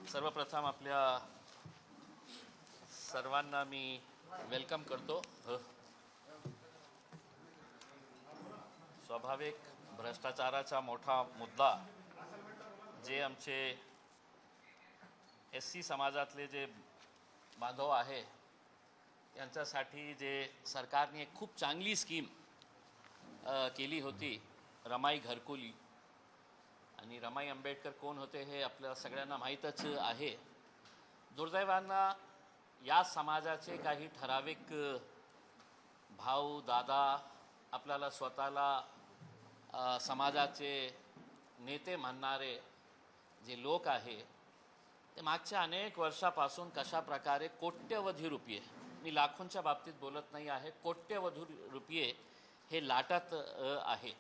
सर्वप्रथम आपल्या सर्वांना मी वेलकम करतो। स्वाभाविक भ्रष्टाचाराचा मोठा मुद्दा जे आमचे एससी समाजातले जे बांधव आहे यांच्यासाठी जे सरकारने एक खूप चांगली स्कीम केली होती, रमाई घरकुल। आणि रमाई आंबेडकर कोण होते हे आपल्या सगळ्यांना माहीतच आहे। दुर्दैवानं या समाजाचे काही ठराविक भाऊ दादा आपल्याला स्वतःला समाजाचे नेते म्हणणारे जे लोक आहे ते मागच्या अनेक वर्षापासून कशा प्रकारे कोट्यवधी रुपये, मी लाखोंच्या बाबतीत बोलत नाही आहे, कोट्यवधी रुपये हे लाटत आहे।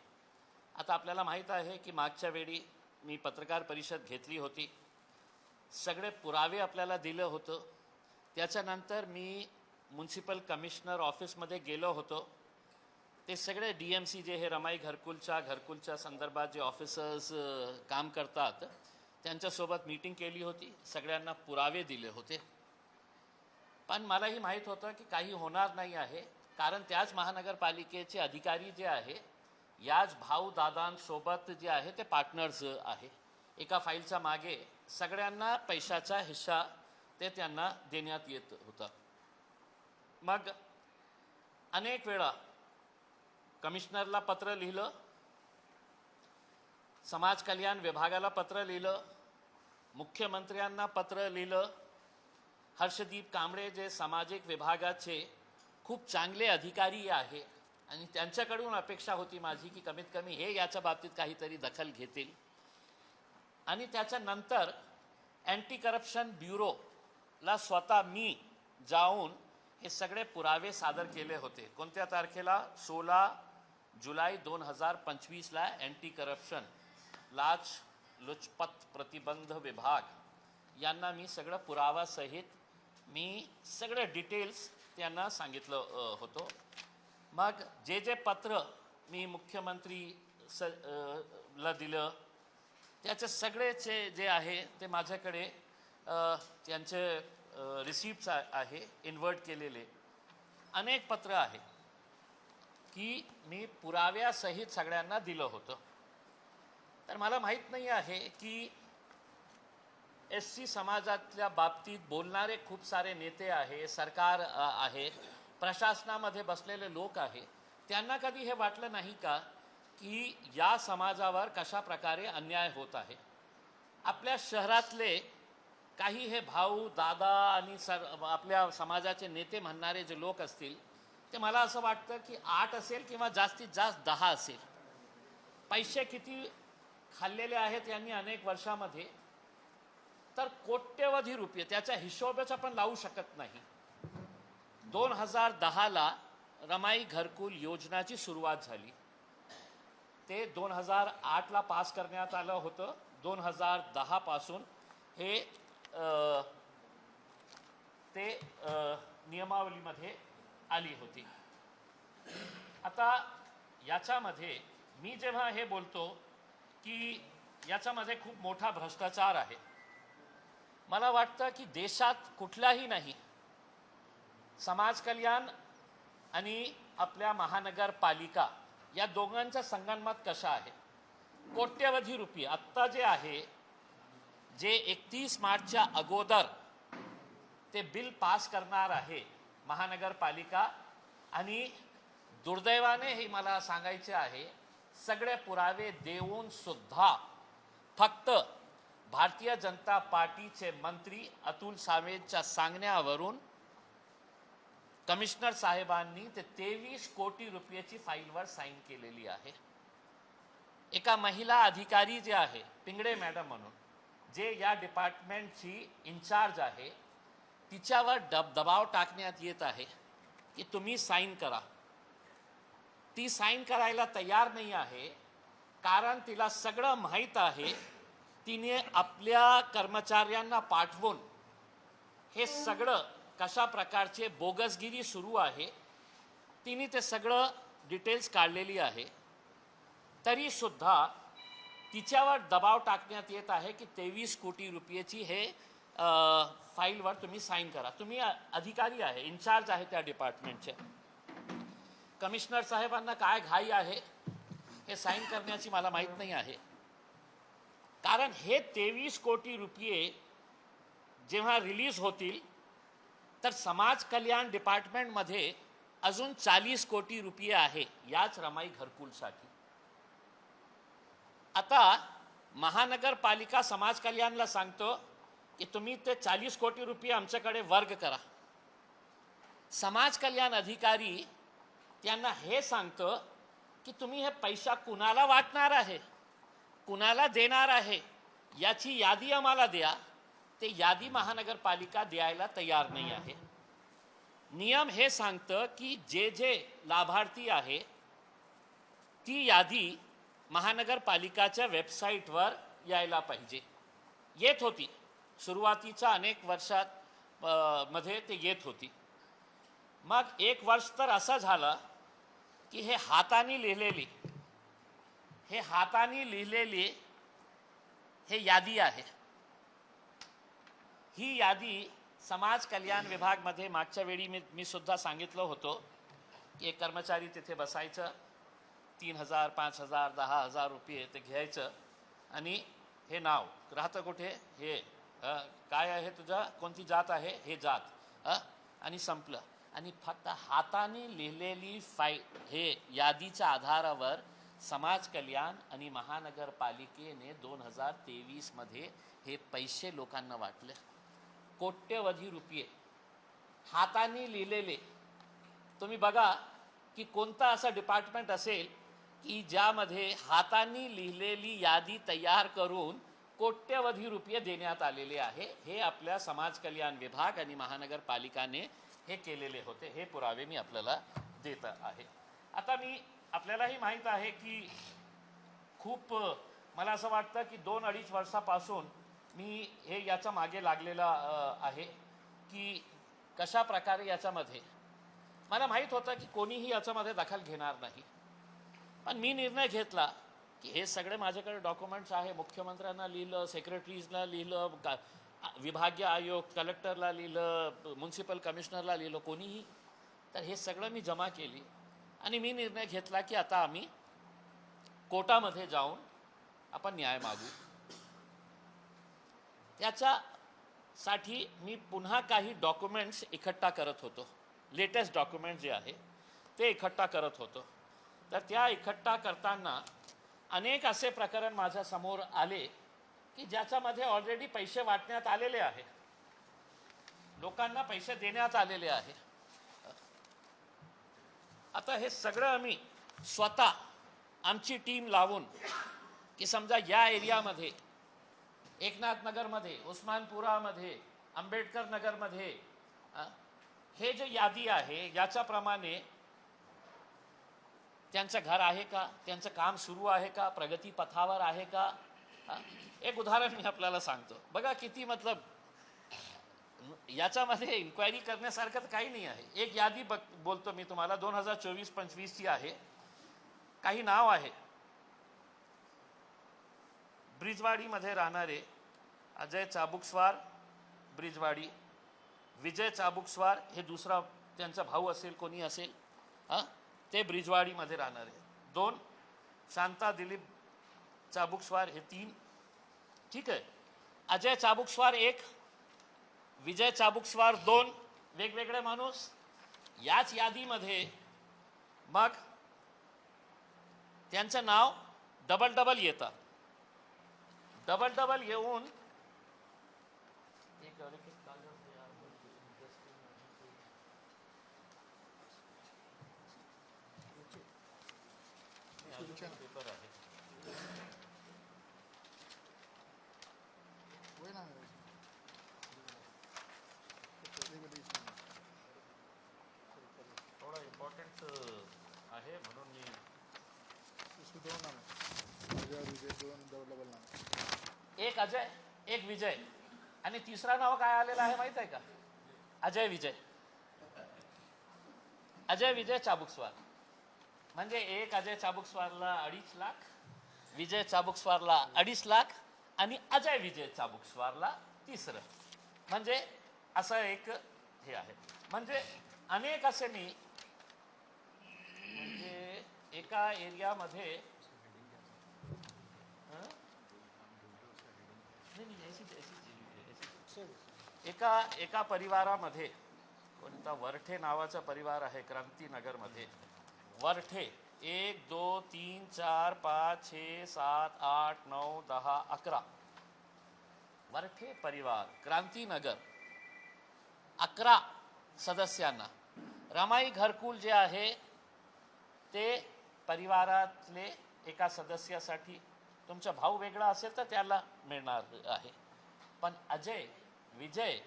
आता आपल्याला माहीत आहे की मागच्या वेळी मी पत्रकार परिषद घेतली होती, सगळे पुरावे आपल्याला दिलं होतं। त्याच्यानंतर मी म्युनिसिपल कमिशनर ऑफिसमध्ये गेलो होतो। ते सगळे DMC जे हे रमाई घरकुलच्या संदर्भात जे ऑफिसर्स काम करतात त्यांच्यासोबत मीटिंग केली होती, सगळ्यांना पुरावे दिले होते। पण मलाही माहीत होतं की काही होणार नाही आहे, कारण त्याच महानगरपालिकेचे अधिकारी जे आहे याच भाऊ दादांसोबत जे आहे ते पार्टनर्स आहे। एका फाईलच्या मागे सगळ्यांना पैशाचा हिस्सा ते त्यांना देण्यात येत होता। मग अनेक वेळा कमिशनरला पत्र लिहिलं, समाज कल्याण विभागाला पत्र लिहिलं, मुख्यमंत्र्यांना पत्र लिहिलं। हर्षदीप कांबळे जे सामाजिक विभागाचे खूप चांगले अधिकारी आहे आणि त्यांच्याकडून अपेक्षा होती माझी की कमीत कमी हे याच्या बाबतीत काहीतरी दखल घेतील। आणि त्याच्यानंतर अँटी करप्शन ब्युरोला स्वतः मी जाऊन हे सगळे पुरावे सादर केले होते। कोणत्या तारखेला? 16 जुलै 2025ला अँटी करप्शन लाचलुचपत प्रतिबंध विभाग यांना मी सगळं पुरावासहित मी सगळं डिटेल्स त्यांना सांगितलं होतं। मग जे पत्र मी मुख्यमंत्री ला दिलं त्याचे सगळेचे जे आहे ते माझ्याकडे त्यांचे रिसिप्ट्स आहे, इन्व्हर्ट केलेले अनेक पत्र आहे की मी पुराव्यासहित सगळ्यांना दिलं होतं। तर मला माहीत नाही आहे की SC समाजातल्या बाबतीत बोलणारे खूप सारे नेते आहे, सरकार आहे, प्रशासनामध्ये बसलेले लोक आहे, त्यांना कधी हे वाटलं नाही का की या समाजावर कशा प्रकारे अन्याय होत आहे। आपल्या शहरातले काही हे भाऊ दादा आणि आपल्या समाजाचे नेते म्हणणारे जे लोक असतील ते मला असं वाटतं की 8 असेल किंवा जास्तीत जास्त 10 असेल। पैसे किती खाल्लेले आहेत यांनी अनेक वर्षामध्ये, तर कोट्यवधी रुपये, त्याचा हिशोबच आपण लावू शकत नाही। 2010ला रमाई घरकुल योजनाची सुरुवात झाली, ते 2008ला पास करण्यात आलं होतं। 2010 पासून हे ते नियमावलीमध्ये आली होती। आता याच्यामध्ये मी जेव्हा हे बोलतो की याच्यामध्ये खूप मोठा भ्रष्टाचार आहे, मला वाटतं की देशात कुठलाही नाही, समाज कल्याण आणि आपल्या महानगरपालिका या दोघांचा संगनमत कशा आहे। कोट्यवधी रुपये आत्ता जे आहे, जे 31 मार्चच्या अगोदर ते बिल पास करणार आहे महानगरपालिका, आणि दुर्दैवाने हे मला सांगायचे आहे सगळे पुरावे देऊन सुद्धा फक्त भारतीय जनता पार्टीचे मंत्री अतुल सावेंच्या सांगण्यावरून कमिशनर साहेबांनी ते 23 कोटी रुपयाची फाईलवर साईन केलेली आहे। एका महिला अधिकारी जे आहे पिंगळे मॅडम म्हणून, जे या डिपार्टमेंटची इन्चार्ज आहे, तिच्यावर दबाव टाकण्यात येत आहे की तुम्ही साईन करा। ती साईन करायला तयार नाही आहे, कारण तिला सगळं माहीत आहे। तिने आपल्या कर्मचाऱ्यांना पाठवून हे सगळं कशा प्रकारचे बोगसगिरी सुरू आहे तिने ते सगळं डिटेल्स काढलेली आहे। तरी सुद्धा तिच्यावर दबाव टाकण्यात येत आहे की 23 कोटी रुपयाची हे फाईलवर तुम्ही साईन करा. तुम्ही अधिकारी आहे, इन्चार्ज आहे त्या डिपार्टमेंटचे. कमिशनर साहेबांना काय घाई आहे हे साईन करण्याची मला माहीत नाही आहे. कारण हे 23 कोटी रुपये जेव्हा रिलीज होतील तर समाज कल्याण डिपार्टमेंटमध्ये अजून 40 कोटी रुपये आहे याच रमाई घरकुलसाठी. आता महानगरपालिका समाज कल्याणला सांगतो की तुम्ही ते 40 कोटी रुपये आमच्याकडे वर्ग करा. समाज कल्याण अधिकारी त्यांना हे सांगतो की तुम्ही हे पैसा कुणाला वाटणार आहे, कुणाला देणार आहे याची यादी आम्हाला द्या. ते यादी महानगरपालिका द्यायला तयार नाही आहे. नियम हे सांगतं की जे जे लाभार्थी आहे ती यादी महानगरपालिकाच्या वेबसाईटवर यायला पाहिजे. येत होती सुरुवातीच्या अनेक वर्षात मध्ये ते येत होती. मग एक वर्ष तर असं झालं की हे हाताने लिहिलेली हे यादी आहे. ही यादी समाज कल्याण विभागमध्ये मागच्या वेळी मी सुद्धा सांगितलं होतं की एक कर्मचारी तिथे बसायचं, 3,000 5,000 10,000 रुपये ते घ्यायचं आणि हे नाव राहतं कुठे, हे काय आहे तुझा, कोणती जात आहे, हे जात आणि संपलं. आणि फक्त हाताने लिहिलेली हे यादीच्या आधारावर समाज कल्याण आणि महानगरपालिकेने 2023 मध्ये हे पैसे लोकांना वाटले. कोट्यवधी रुपये हाताने लिहिलेले. तुम्ही बघा की कोणता असं डिपार्टमेंट असेल की ज्यामध्ये हाताने लिहिलेली यादी तयार करून कोट्यवधी रुपये देण्यात आलेले आहे. हे आपल्या समाज कल्याण विभाग आणि महानगरपालिकाने हे केलेले होते. हे पुरावे मी आपल्याला देत आहे. आता आपल्यालाही माहीत आहे की खूप मला असं वाटतं की 2-2.5 वर्षापासून मी हे याच्या मागे लागलेला आहे की कशा प्रकारे याच्यामध्ये मला माहीत होतं की कोणीही याच्यामध्ये दखल घेणार नाही. पण मी निर्णय घेतला की हे सगळे माझ्याकडे डॉक्युमेंट्स आहे. मुख्यमंत्र्यांना लिहिलं, सेक्रेटरीजला लिहिलं, विभागीय आयोग कलेक्टरला लिहिलं, म्युन्सिपल कमिशनरला लिहिलं, कोणीही. तर हे सगळं मी जमा केली आणि मी निर्णय घेतला की आता आम्ही कोर्टामध्ये जाऊन आपण न्याय मागू. त्याच्यासाठी मी पुन्हा काही डॉक्युमेंट्स इकट्ठा करत होतो. लेटेस्ट डॉक्युमेंट जे आहे ते इकट्ठा करत होतो. तर त्या इकट्ठा करताना अनेक असे प्रकरण माझ्या समोर आले की ज्याच्यामध्ये ऑलरेडी पैसे वाटण्यात आलेले आहे, लोकांना पैसे देण्यात आलेले आहे. आता हे सगळं आम्ही स्वतः आमची टीम लावून की समजा या एरियामध्ये एकनाथ नगरमध्ये, उस्मानपुरामध्ये, आंबेडकर नगरमध्ये हे जे यादी आहे याच्याप्रमाणे त्यांचं घर आहे का, त्यांचं काम सुरू आहे का, प्रगती पथावर आहे का. एक उदाहरण मी आपल्याला सांगतो. बघा किती याच्यामध्ये इन्क्वायरी करण्यासारखं काही नाही आहे. एक यादी बोलतो मी तुम्हाला 2024-25 ची आहे. काही नाव आहे. ब्रिजवाडीमध्ये राहणारे अजय चाबुकस्वार ब्रिजवाडी, विजय चाबुकस्वार हे दुसरा त्यांचा भाऊ असेल, कोणी असेल, ते ब्रिजवाडीमध्ये राहणारे. 2 शांता दिलीप चाबुकस्वार हे 3. ठीक आहे. अजय चाबुकस्वार 1, विजय चाबुकस्वार 2 वेगवेगळे माणूस. याच यादीमध्ये मग त्यांचं नाव डबल येतं. डबल येऊन पेपर आहे. थोडा इम्पॉर्टंट आहे म्हणून मी एक अजय, एक विजय आणि तिसरा नाव काय आलेलं आहे माहित आहे का? अजय विजय चाबुकस्वार. म्हणजे एक अजय चाबुकस्वारला 2.5 लाख, विजय चाबुकस्वारला 2.5 लाख आणि अजय विजय चाबुकस्वारला 3रं. म्हणजे असं एक हे आहे. म्हणजे अनेक असे मी म्हणजे एका एरियामध्ये एका परिवारामध्ये, कोणता वरठे नावाचा परिवार आहे क्रांतीनगरमध्ये, वरठे 1 2 3 4 5 6 7 8 9 10 11 वरठे परिवार क्रांतीनगर 11 सदस्यांना रमाई घरकुल जे आहे ते परिवारातले एका सदस्यासाठी, तुमचा भाऊ वेगळा असेल तर त्याला मिळणार आहे. पण अजय विजय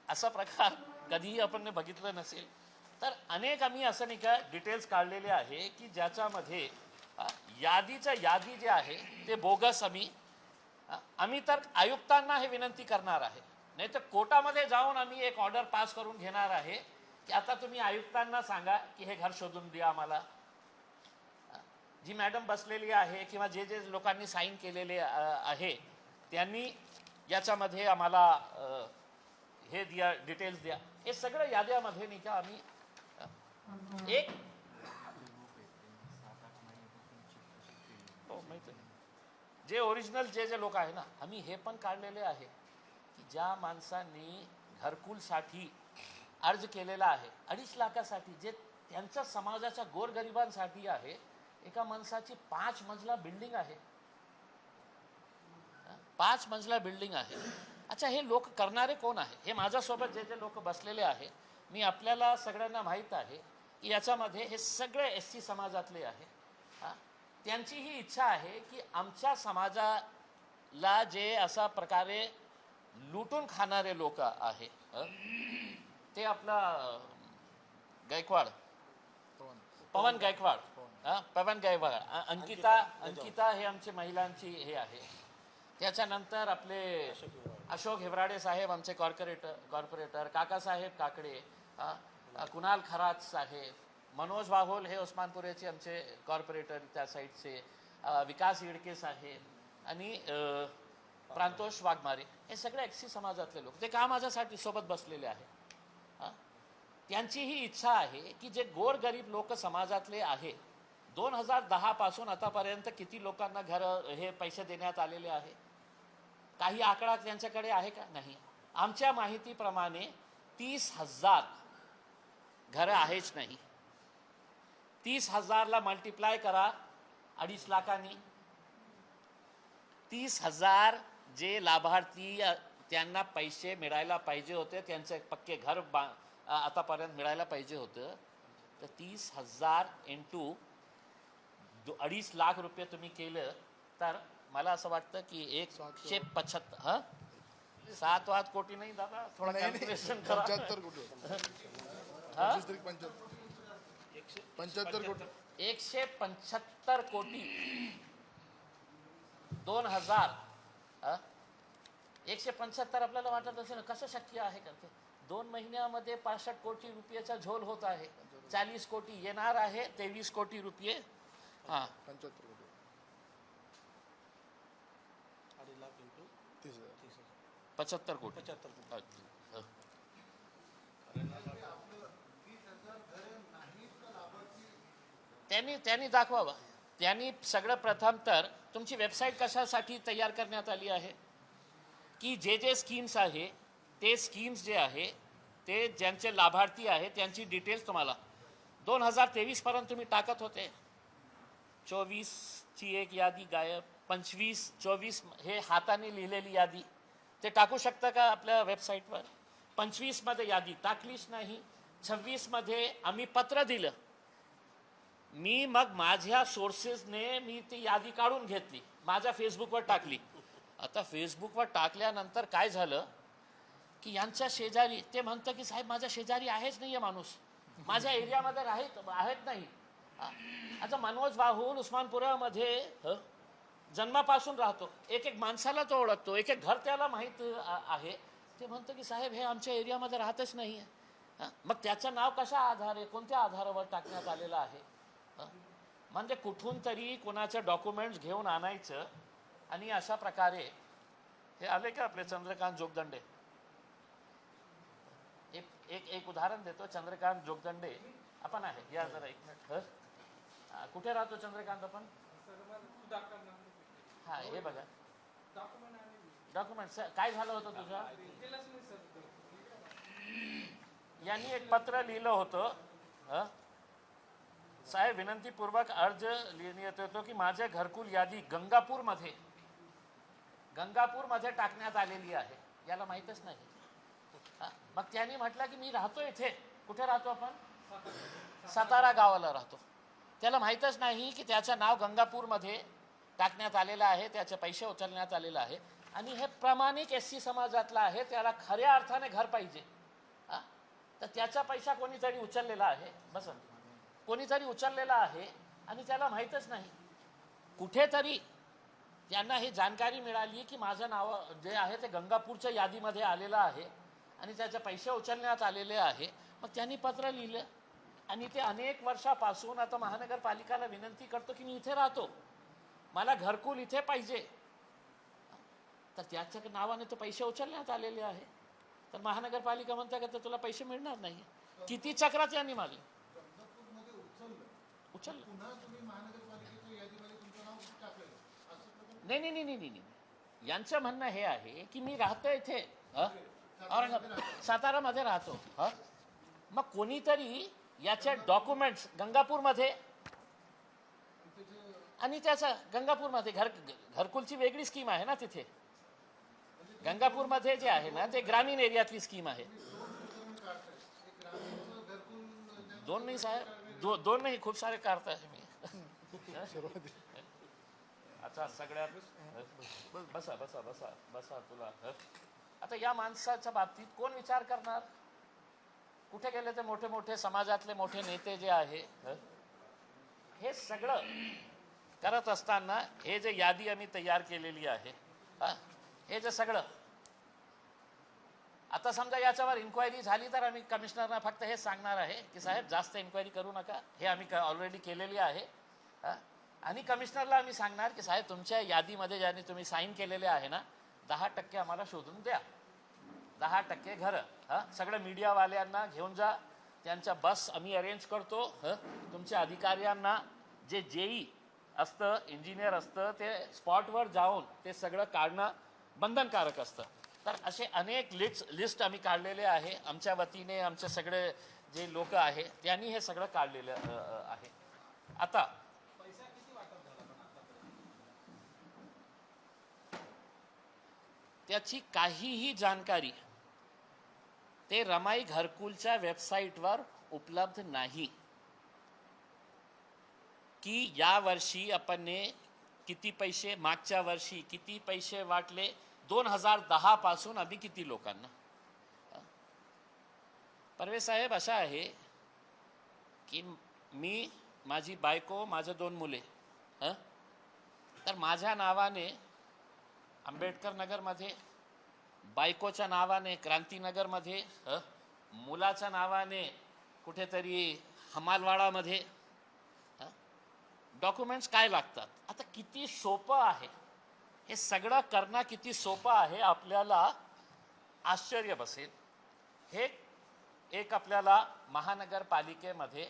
असा प्रकार कधीही आपण बघितलं नसेल. तर अनेक आम्ही असं नाही का डिटेल्स काढलेले आहे की ज्याच्यामध्ये यादी जे आहे ते बोगस आम्ही तर आयुक्तांना हे विनंती करणार आहे, नाही तर कोर्टामध्ये जाऊन आम्ही एक ऑर्डर पास करून घेणार आहे की आता तुम्ही आयुक्तांना सांगा की हे घर शोधून द्या आम्हाला. जी मॅडम बसलेली आहे किंवा जे लोकांनी साईन केलेले आहे त्यांनी याच्यामध्ये आम्हाला हे द्या, डिटेल्स द्या. हे सगळं याद्यामध्ये नाही का आम्ही एक जे ओरिजिनल जे लोक आहे ना, आम्ही हे पण काढलेले आहे की ज्या माणसांनी घरकुलसाठी अर्ज केलेला आहे 2.5 लाखासाठी, जे त्यांच्या समाजाच्या गोरगरिबांसाठी आहे. एका माणसाची 5 मजला बिल्डिंग आहे, 5 मजला बिल्डिंग आहे. अच्छा, हे लोक करणारे कोण आहे? हे माझ्यासोबत जे लोक बसलेले आहे, मी आपल्याला सगळ्यांना माहीत आहे की याच्यामध्ये हे सगळे SC समाजातले आहे. त्यांची ही इच्छा आहे की आमच्या समाजाला जे अशा प्रकारे लुटून खाणारे लोक आहे ते आपला गायकवाड, पवन गायकवाड, अंकिता हे आमचे महिलांची हे आहे. त्याच्यानंतर आपले अशोक हेवराडे साहेब आमचे कॉर्पोरेटर, काकासाहेब काकडे, कुणाल खरात साहेब, मनोज वाघोल हे उस्मानपुरेचे आमचे कॉर्पोरेटर त्या साईडचे, विकास इडके साहेब आणि प्रांतोष वाघमारे, हे सगळे SC समाजातले लोक ते का माझ्यासाठी सोबत बसलेले आहे. त्यांची ही इच्छा आहे की जे गोरगरीब लोक समाजातले आहे, 2010 पासून आतापर्यंत किती लोकांना घर हे पैसे देण्यात आलेले आहे, काही आकडा त्यांच्याकडे आहे का? नाही. आमच्या माहितीप्रमाणे 30,000 घरं आहेच नाही. 30,000ला मल्टिप्लाय करा 2.5 लाखांनी. 30,000 जे लाभार्थी त्यांना पैसे मिळायला पाहिजे होते, त्यांचे पक्के घर आतापर्यंत मिळायला पाहिजे होतं, तर 30,000 इंटू 2.5 लाख रुपये तुम्ही केलं तर मला असं वाटतं की 175 7 कोटी नाही दादा, थोडा कॅल्क्युलेशन करा. 75 कोटी 175 कोटी 2000 175 आपल्याला वाटत असेल ना कसं शक्य आहे का ते? 2 महिन्यामध्ये 65 कोटी रुपयाचा झोल होत आहे. 40 कोटी येणार आहे, 23 कोटी रुपये. 75 कोटी 75 कोटी. त्यांनी दाखवावा. त्यांनी सगळं प्रथम तर तुमची वेबसाईट कशासाठी तयार करण्यात आली आहे की जे स्कीम्स आहे ते स्कीम्स जे आहे ते ज्यांचे लाभार्थी आहे त्यांची डिटेल्स तुम्हाला 2023 पर्यंत तुम्ही टाकत होते. 24ची एक यादी गायब, 25 24 हे हाताने लिहिलेली यादी ते टाकू शकता का आपल्या वेबसाईटवर? 25 मध्ये यादी टाकलीच नाही. 26 मध्ये आम्ही पत्र दिलं, मी मग माझ्या सोर्सेसने मी ती यादी काढून घेतली, माझ्या फेसबुकवर टाकली. आता फेसबुकवर टाकल्यानंतर काय झालं की यांच्या शेजारी ते म्हणतं की साहेब माझ्या शेजारी आहेच नाही आहे माणूस, माझ्या एरियामध्ये आहेत नाही. आता मनोज वाहून उस्मानपुरामध्ये जन्मापासून राहतो, एक माणसाला तो ओळखतो, एक घर त्याला माहीत आहे. ते म्हणतं की साहेब हे आमच्या एरियामध्ये राहतच नाही आहे. मग त्याचं नाव कशा आधारे, कोणत्या आधारावर टाकण्यात आलेलं आहे? म्हणजे कुठून तरी कोणाचं डॉक्युमेंट्स घेऊन आणायचं आणि अशा प्रकारे हे आले का आपले चंद्रकांत जोगदंडे? एक उदाहरण देतो. चंद्रकांत जोगदंडे आपण आहे, या जरा एक मिनिट. कुठे राहतो चंद्रकांत आपण? हा, हे बघा डॉक्युमेंट. काय झालं होतं तुझ्या? यांनी एक पत्र लिहिलं होतं, साहेब विनंतीपूर्वक अर्ज लिहिण्यात येतो की माझे घरकुल यादी गंगापूरमध्ये टाकण्यात आलेली आहे. याला माहीतच नाही. मग त्यांनी म्हटलं की मी राहतो इथे. कुठे राहतो आपण? सातारा गावाला राहतो. त्याला माहीतच नाही की त्याचं नाव गंगापूरमध्ये टाकण्यात आलेलं आहे, त्याचे पैसे उचलण्यात आलेलं आहे. आणि हे प्रामाणिक SC समाजातला आहे, त्याला खऱ्या अर्थाने घर पाहिजे. तर त्याचा पैसा कोणीतरी उचललेला आहे. बस कोणीतरी उचललेला आहे आणि त्याला माहीतच नाही. कुठेतरी त्यांना ही जानकारी मिळाली की माझं नाव जे आहे ते गंगापूरच्या यादीमध्ये आलेलं आहे आणि त्याचे पैसे उचलण्यात आलेले आहे. मग त्यांनी पत्र लिहिलं आणि ते अनेक वर्षापासून आता महानगरपालिकेला विनंती करतो की मी इथे राहतो, मला घरकुल इथे पाहिजे. तर त्याच्या नावाने तो पैसे उचलण्यात आलेले आहे. तर महानगरपालिका म्हणते का तर तुला पैसे मिळणार नाही. किती चक्रा त्यांनी मारली. उचललं. नाही. यांचं म्हणणं हे आहे की मी राहतो इथे औरंगाबाद सातारामध्ये राहतो. मग कोणीतरी याचे डॉक्युमेंट्स गंगापूरमध्ये आणि त्याचं गंगापूरमध्ये घरकुलची वेगळी स्कीम आहे ना तिथे. गंगापूरमध्ये जे आहे ना ते ग्रामीण एरियातली स्कीम आहे. दोन नाही साहेब, दोन नाही, खूप सारे काढताय मी. अच्छा सगळ्यात बसा बसा बसा बसा. तुला आता या माणसाच्या बाबतीत कोण विचार करणार? कुठे गेले ते मोठे मोठे समाजातले मोठे नेते जे आहे, हे सगळं करत असताना हे जे यादी आम्ही तयार केलेली आहे, हे जे सगळं आता समजा याच्यावर इन्क्वायरी झाली तर आम्ही कमिशनरना फक्त हे सांगणार आहे की साहेब जास्त इन्क्वायरी करू नका. हे आम्ही ऑलरेडी केलेली आहे. आणि कमिशनरला आम्ही सांगणार की साहेब तुमच्या यादीमध्ये ज्यांनी तुम्ही साईन केलेले आहे ना 10% आम्हाला शोधून द्या. 10% घरं. सगळं मीडियावाल्यांना घेऊन जा, त्यांच्या बस आम्ही अरेंज करतो. तुमच्या अधिकाऱ्यांना जे JE असतं, इंजिनियर असतं, ते स्पॉटवर जाऊन ते सगळं काढणं बंधनकारक असतं. तर असे अनेक लिस्ट आम्ही काढलेले आहे. आमच्या वतीने आमचे सगळे जे लोक आहे त्यांनी हे सगळं काढलेलं आहे. आता त्याची काहीही जानकारी ते रमाई घरकुलच्या वेबसाईटवर उपलब्ध नाही की या वर्षी आपण किती पैसे, मागच्या वर्षी किती पैसे वाटले, 2010 पासून आम्ही किती लोकांना. परवेज साहेब अशा आहे की मी, माझी बायको, माझे 2 मुले, तर माझ्या नावाने आंबेडकर नगरमध्ये, बायकोच्या नावाने क्रांतीनगरमध्ये, मुलाच्या नावाने कुठेतरी हमालवाडामध्ये डॉक्युमेंट्स काय लागतात. आता किती सोपं आहे हे सगळं करणं, किती सोपं आहे आपल्याला आश्चर्य बसेल. हे एक आपल्याला महानगरपालिकेमध्ये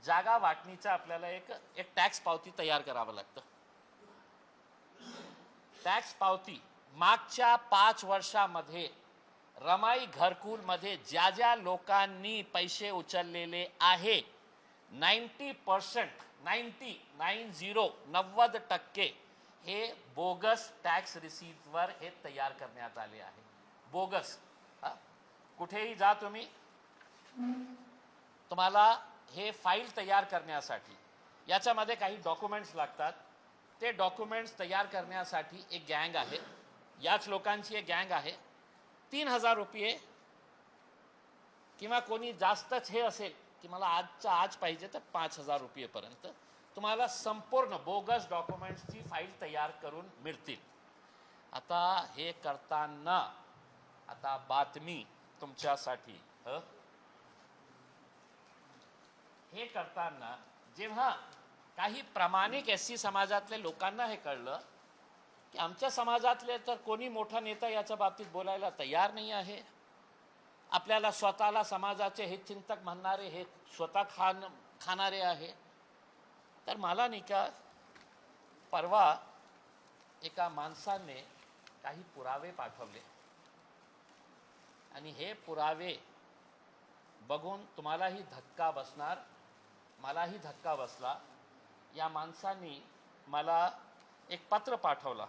जागा वाटणीचा आपल्याला एक टॅक्स पावती तयार करावं लागतं. टॅक्स पावती मागच्या 5 वर्षामध्ये रमाई घरकुलमध्ये ज्या ज्या लोकांनी पैसे उचललेले आहे 90% 90% हे बोगस टॅक्स रिसीटवर हे तयार करण्यात आले आहे. बोगस. कुठेही जा तुम्ही, तुम्हाला हे फाईल तयार करण्यासाठी याच्यामध्ये काही डॉक्युमेंट्स लागतात. ते डॉक्युमेंट्स तयार करण्यासाठी एक गँग आहे, याच लोकांची एक गँग आहे. 3000 रुपये किंवा कोणी जास्तच हे असेल की मला आजच्या आज पाहिजे तर 5000 रुपयेपर्यंत तुम्हाला संपूर्ण बोगस डॉक्युमेंट्सची फाईल तयार करून मिळतील. आता हे करताना आता बातमी तुमच्यासाठी, हे करताना जेव्हा काही प्रामाणिक SC समाजातले लोकांना हे कळलं की आमच्या समाजातले तर कोणी मोठा नेता याच्या बाबतीत बोलायला तयार नाही आहे. आपल्याला स्वतःला समाजाचे हितचिंतक म्हणणारे हे स्वतः खाणारे आहे. तर मला नाही का परवा एका माणसाने काही पुरावे पाठवले आणि हे पुरावे बघून तुम्हालाही धक्का बसणार, मलाही धक्का बसला. या माणसाने मला एक पत्र पाठवला.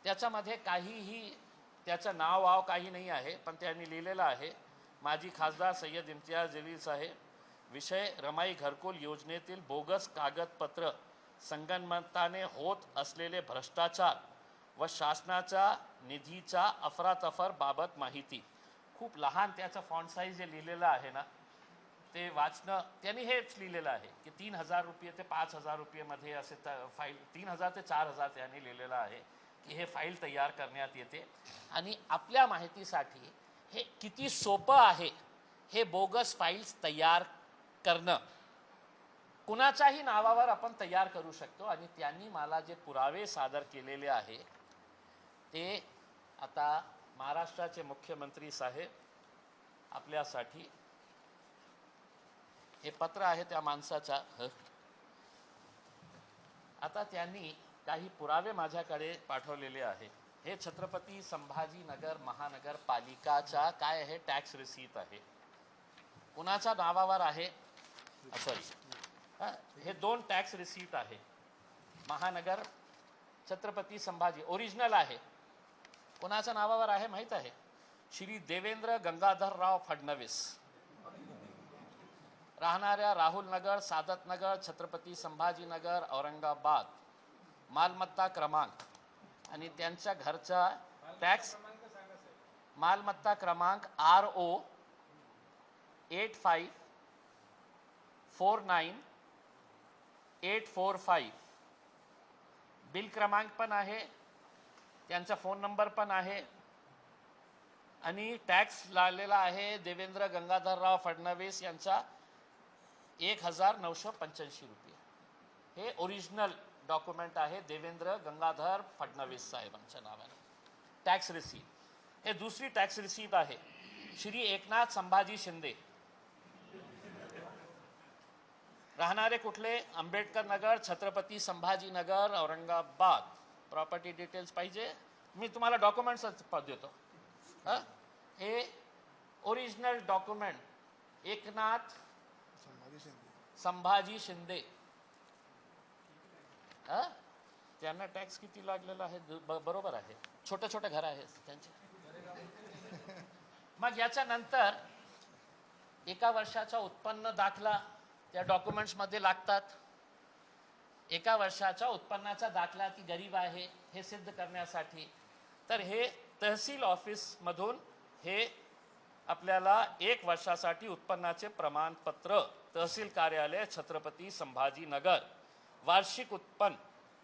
त्याच्यामध्ये काहीही त्याचं नाव वाव काही नाही आहे, पण त्यांनी लिहिलेलं आहे, माजी खासदार सय्यद इम्तियाज जलील साहेब, विषय रमाई घरकुल योजनेतील बोगस कागदपत्र, संगनमताने होत असलेले भ्रष्टाचार व शासनाच्या निधीच्या अफरातफर बाबत माहिती. खूप लहान त्याचं फॉन्ट साईज जे लिहिलेलं आहे ना ते वाचणं, त्यांनी हेच लिहिलेलं आहे की 3,000 रुपये ते 5,000 रुपयेमध्ये असे फाईल, 3,000 ते 4,000 त्यांनी लिहिलेलं आहे की हे फाईल तयार करण्यात येते. आणि आपल्या माहितीसाठी हे किती सोपं आहे हे बोगस फाईल्स तयार करणं. कुणाच्याही नावावर आपण तयार करू शकतो. आणि त्यांनी मला जे पुरावे सादर केलेले आहे ते आता महाराष्ट्राचे मुख्यमंत्री साहेब आपल्यासाठी, हे पत्र आहे त्या माणसाचा. आता त्यांनी काही पुरावे माझ्याकडे पाठवलेले आहे. हे छत्रपती संभाजीनगर महानगरपालिकाचा काय आहे टॅक्स रिसीट आहे. कुणाच्या नावावर आहे, सॉरी, हे 2 टॅक्स रिसीट आहे. महानगर छत्रपती संभाजी ओरिजिनल आहे. कोणाच्या नावावर आहे माहीत आहे, श्री देवेंद्र गंगाधरराव फडणवीस, राहणाऱ्या राहुल नगर, सादत नगर, छत्रपती संभाजीनगर, औरंगाबाद. मालमत्ता क्रमांक आणि त्यांच्या घरचा टॅक्स मालमत्ता क्रमांक RO 8549,845. बिल क्रमांक पण आहे, त्यांचा फोन नंबर पण आहे. आणि टॅक्स लागलेला आहे देवेंद्र गंगाधरराव फडणवीस यांचा 1,985 रुपये. हे ओरिजिनल डॉक्युमेंट आहे देवेंद्र गंगाधर फडणवीस साहेबांच्या नावाने टॅक्स रिसीट. हे दुसरी टॅक्स रिसीट आहे श्री एकनाथ संभाजी शिंदे, राहणारे कुठले, आंबेडकर नगर, छत्रपती संभाजीनगर, औरंगाबाद. प्रॉपर्टी डिटेल्स पाहिजे, मी तुम्हाला डॉक्युमेंट्स देतो. हे ओरिजिनल डॉक्युमेंट एकनाथ संभाजी शिंदे. त्यांना टॅक्स किती लागलेला आहे बरोबर आहे, छोटे छोटे घर आहेत त्यांचे. मग याच्यानंतर 1 वर्षाचा उत्पन्न दाखला त्या डॉक्युमेंट्समध्ये लागतात. 1 वर्षाच्या उत्पन्नाचा दाखला ती गरीब आहे हे सिद्ध करण्यासाठी. तर हे तहसील ऑफिसमधून हे आपल्याला 1 वर्षासाठी उत्पन्नाचे प्रमाणपत्र, तहसील कार्यालय छत्रपती संभाजीनगर. वार्षिक उत्पन्न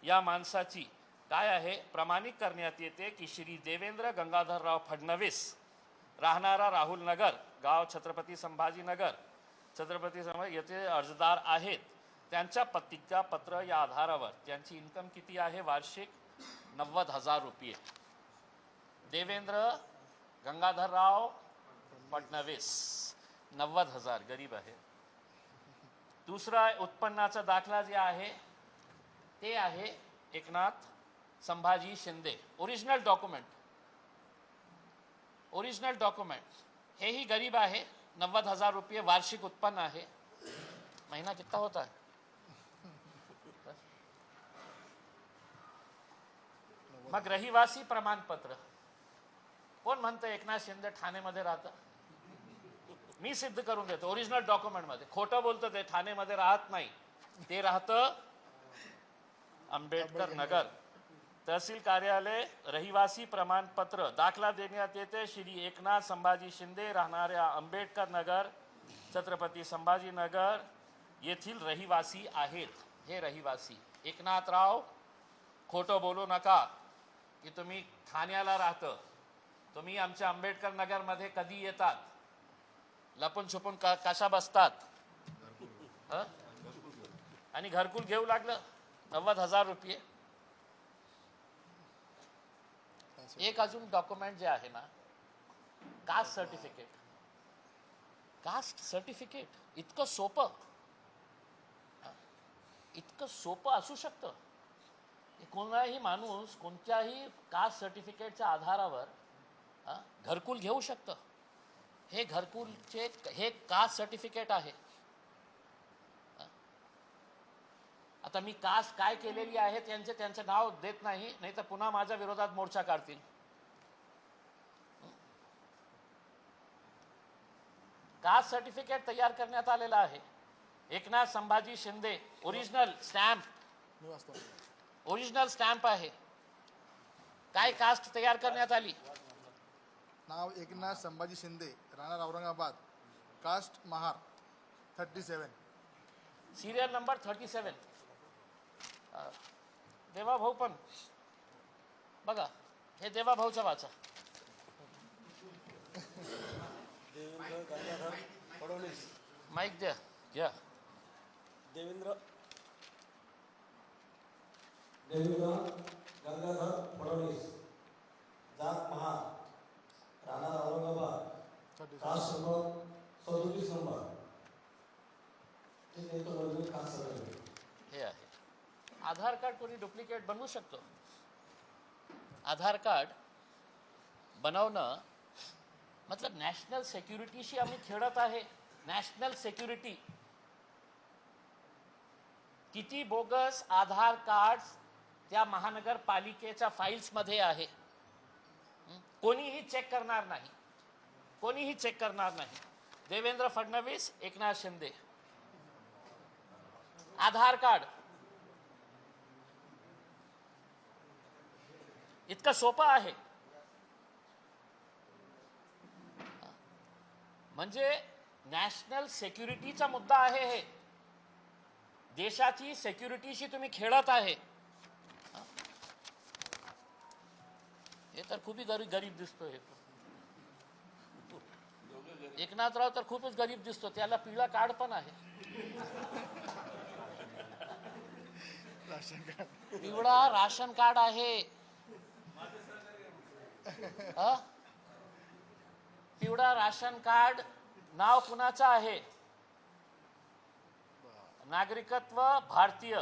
या माणसाची काय आहे प्रमाणित करण्यात येते की श्री देवेंद्र गंगाधरराव फडणवीस, राहणारा राहुल नगर, गाव छत्रपती संभाजीनगर, छत्रपती संभाजी येथे अर्जदार आहेत. त्यांच्या प्रतिज्ञा पत्र या आधारावर त्यांची इन्कम किती आहे वार्षिक 90,000 रुपये. देवेंद्र गंगाधरराव फडणवीस 90,000, गरीब आहे. दुसरा उत्पन्नाचा दाखला जे आहे ते आहे Eknath Sambhaji Shinde, original document. Original document हेही गरीब आहे, 90,000 रुपये वार्षिक उत्पन्न आहे. महीना कितना होता है? मग रहिवासी प्रमाणपत्र कोण म्हणतं एकनाथ शिंदे ठाणेमध्ये राहतं? मी सिद्ध करून देतो ओरिजिनल डॉक्युमेंट मध्ये. खोटं बोलतं ते, ठाणेमध्ये राहत नाही, ते राहतं आंबेडकर नगर. तहसील कार्यालय रहिवासी प्रमाणपत्र दाखला देण्यात येते श्री एकनाथ संभाजी शिंदे, राहणाऱ्या आंबेडकर नगर, छत्रपती संभाजीनगर येथील रहिवासी आहेत. हे रहिवासी एकनाथराव, खोटं बोलू नका की तुम्ही ठाण्याला राहतं. तुम्ही आमच्या आंबेडकर नगरमध्ये कधी येतात, लपून छुपून कशा बसतात, आणि घरकुल घेऊ लागलं 90,000 रुपये. एक अजून डॉक्युमेंट जे आहे ना, कास्ट सर्टिफिकेट. कास्ट सर्टिफिकेट इतकं सोपं असू शकतं. कोणाही माणूस कोणत्याही कास्ट सर्टिफिकेटच्या आधारावर घरकुल घेऊ शकतं. हे घरकुलचे हे कास्ट सर्टिफिकेट आहे. आता मी कास्ट काय केलेली आहे त्यांचं नाव देत नाही, नाही तर पुन्हा माझ्या विरोधात मोर्चा काढतील. कास्ट सर्टिफिकेट तयार करण्यात आलेलं आहे. एकनाथ संभाजी शिंदे, ओरिजिनल स्टॅम्प आहे. काय कास्ट तयार करण्यात आली? नाव एकनाथ संभाजी शिंदे, राहणार Aurangabad, caste Mahar, 37. Serial number 37. Deva भाऊ पण बघा, हे देवा भाऊचं वाचा. देवेंद्र गंगाधर फडणवीस. माईक द्या, घ्या. देवेंद्र गंगाधर फडणवीस, जात महार, राहणार औरंगाबाद, कास्ट नंबर 37 नंबर. हे आहे. आधार कार्ड कोणी डुप्लिकेट बनवू शकतो. आधार कार्ड बनवणं मतलब नॅशनल सिक्युरिटीशी आम्ही खेळत आहे. National security. किती बोगस आधार कार्ड त्या महानगरपालिकेच्या फाईल्समध्ये आहे. कोणीही चेक करणार नाही. देवेंद्र फडणवीस, एकनाथ शिंदे. आधार कार्ड इतकं सोपं आहे. म्हणजे नॅशनल सिक्युरिटीचा मुद्दा आहे. हे देशाची सिक्युरिटीशी तुम्ही खेळत आहे. हे तर खूपच गरीब दिसतोय. एकनाथराव तर खूपच गरीब दिसतो. त्याला पिवळा कार्ड पण आहे. पिवळा राशन कार्ड आहे. पिवळा राशन कार्ड नाव कुणाचं आहे? नागरिकत्व भारतीय.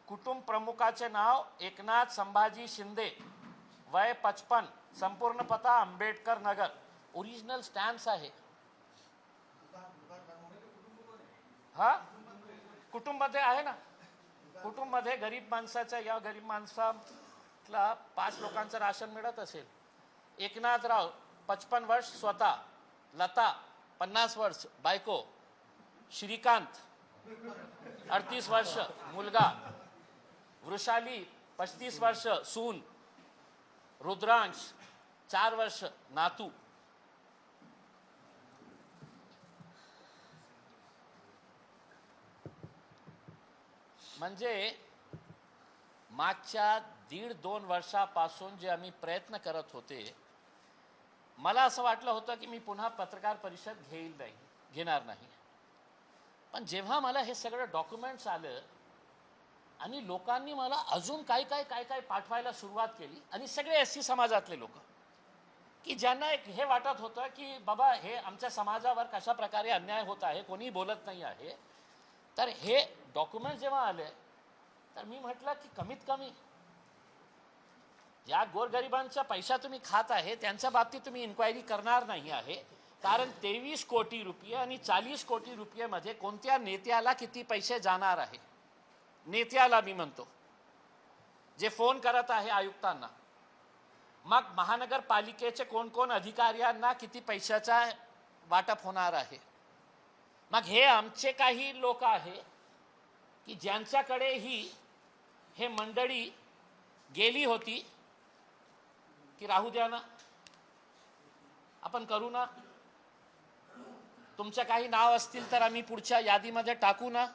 कुटुंब प्रमुखाचे नाव एकनाथ संभाजी शिंदे, वय 55, संपूर्ण पता आंबेडकर नगर. ओरिजिनल स्टॅम्प्स आहे. कुटुंबमध्ये आहे ना. कुटुंबमध्ये गरीब माणसाच्या या गरीब माणसाला 5 लोकांचं राशन मिळत असेल. एकनाथराव 55 वर्ष स्वतः, लता 50 वर्ष बायको, श्रीकांत 38 वर्ष मुलगा, वृषाली 35 वर्ष सून, रुद्रांश 4 वर्ष नातू. म्हणजे मागच्या 1.5-2 वर्षापासून जे आम्ही प्रयत्न करत होते, मला असं वाटलं होतं की मी पुन्हा पत्रकार परिषद घेणार नाही. पण जेव्हा मला हे सगळं डॉक्युमेंट्स आलं आणि लोकांनी मला अजून काय पाठवायला सुरुवात केली, आणि सगळे एससी समाजातले लोक की ज्यांना एक हे वाटत होतं की बाबा हे आमच्या समाजावर कशा प्रकारे अन्याय होत आहे, कोणी बोलत नाही आहे. तर हे डॉक्युमेंट जेव्हा आले तर मी म्हटलं की कमीत कमी ज्या गोरगरिबांचा पैसा तुम्ही खात आहे त्यांच्या बाबतीत तुम्ही इन्क्वायरी करणार नाही आहे. कारण 23 कोटी रुपये आणि 40 कोटी रुपये मध्ये कोणत्या नेत्याला किती पैसे जाणार आहे. नेत्याला मी म्हणतो, जे फोन करत आहे आयुक्तांना. मग महानगरपालिकेचे कोण अधिकाऱ्यांना किती पैशाचा वाटप होणार आहे. मग हे आमचे काही लोक आहे की ज्यांच्याकडेही हे मंडळी गेली होती की राहू द्या ना, आपण करू ना, तुमचं काही नाव असतील तर आम्ही पुढच्या यादीमध्ये टाकू ना.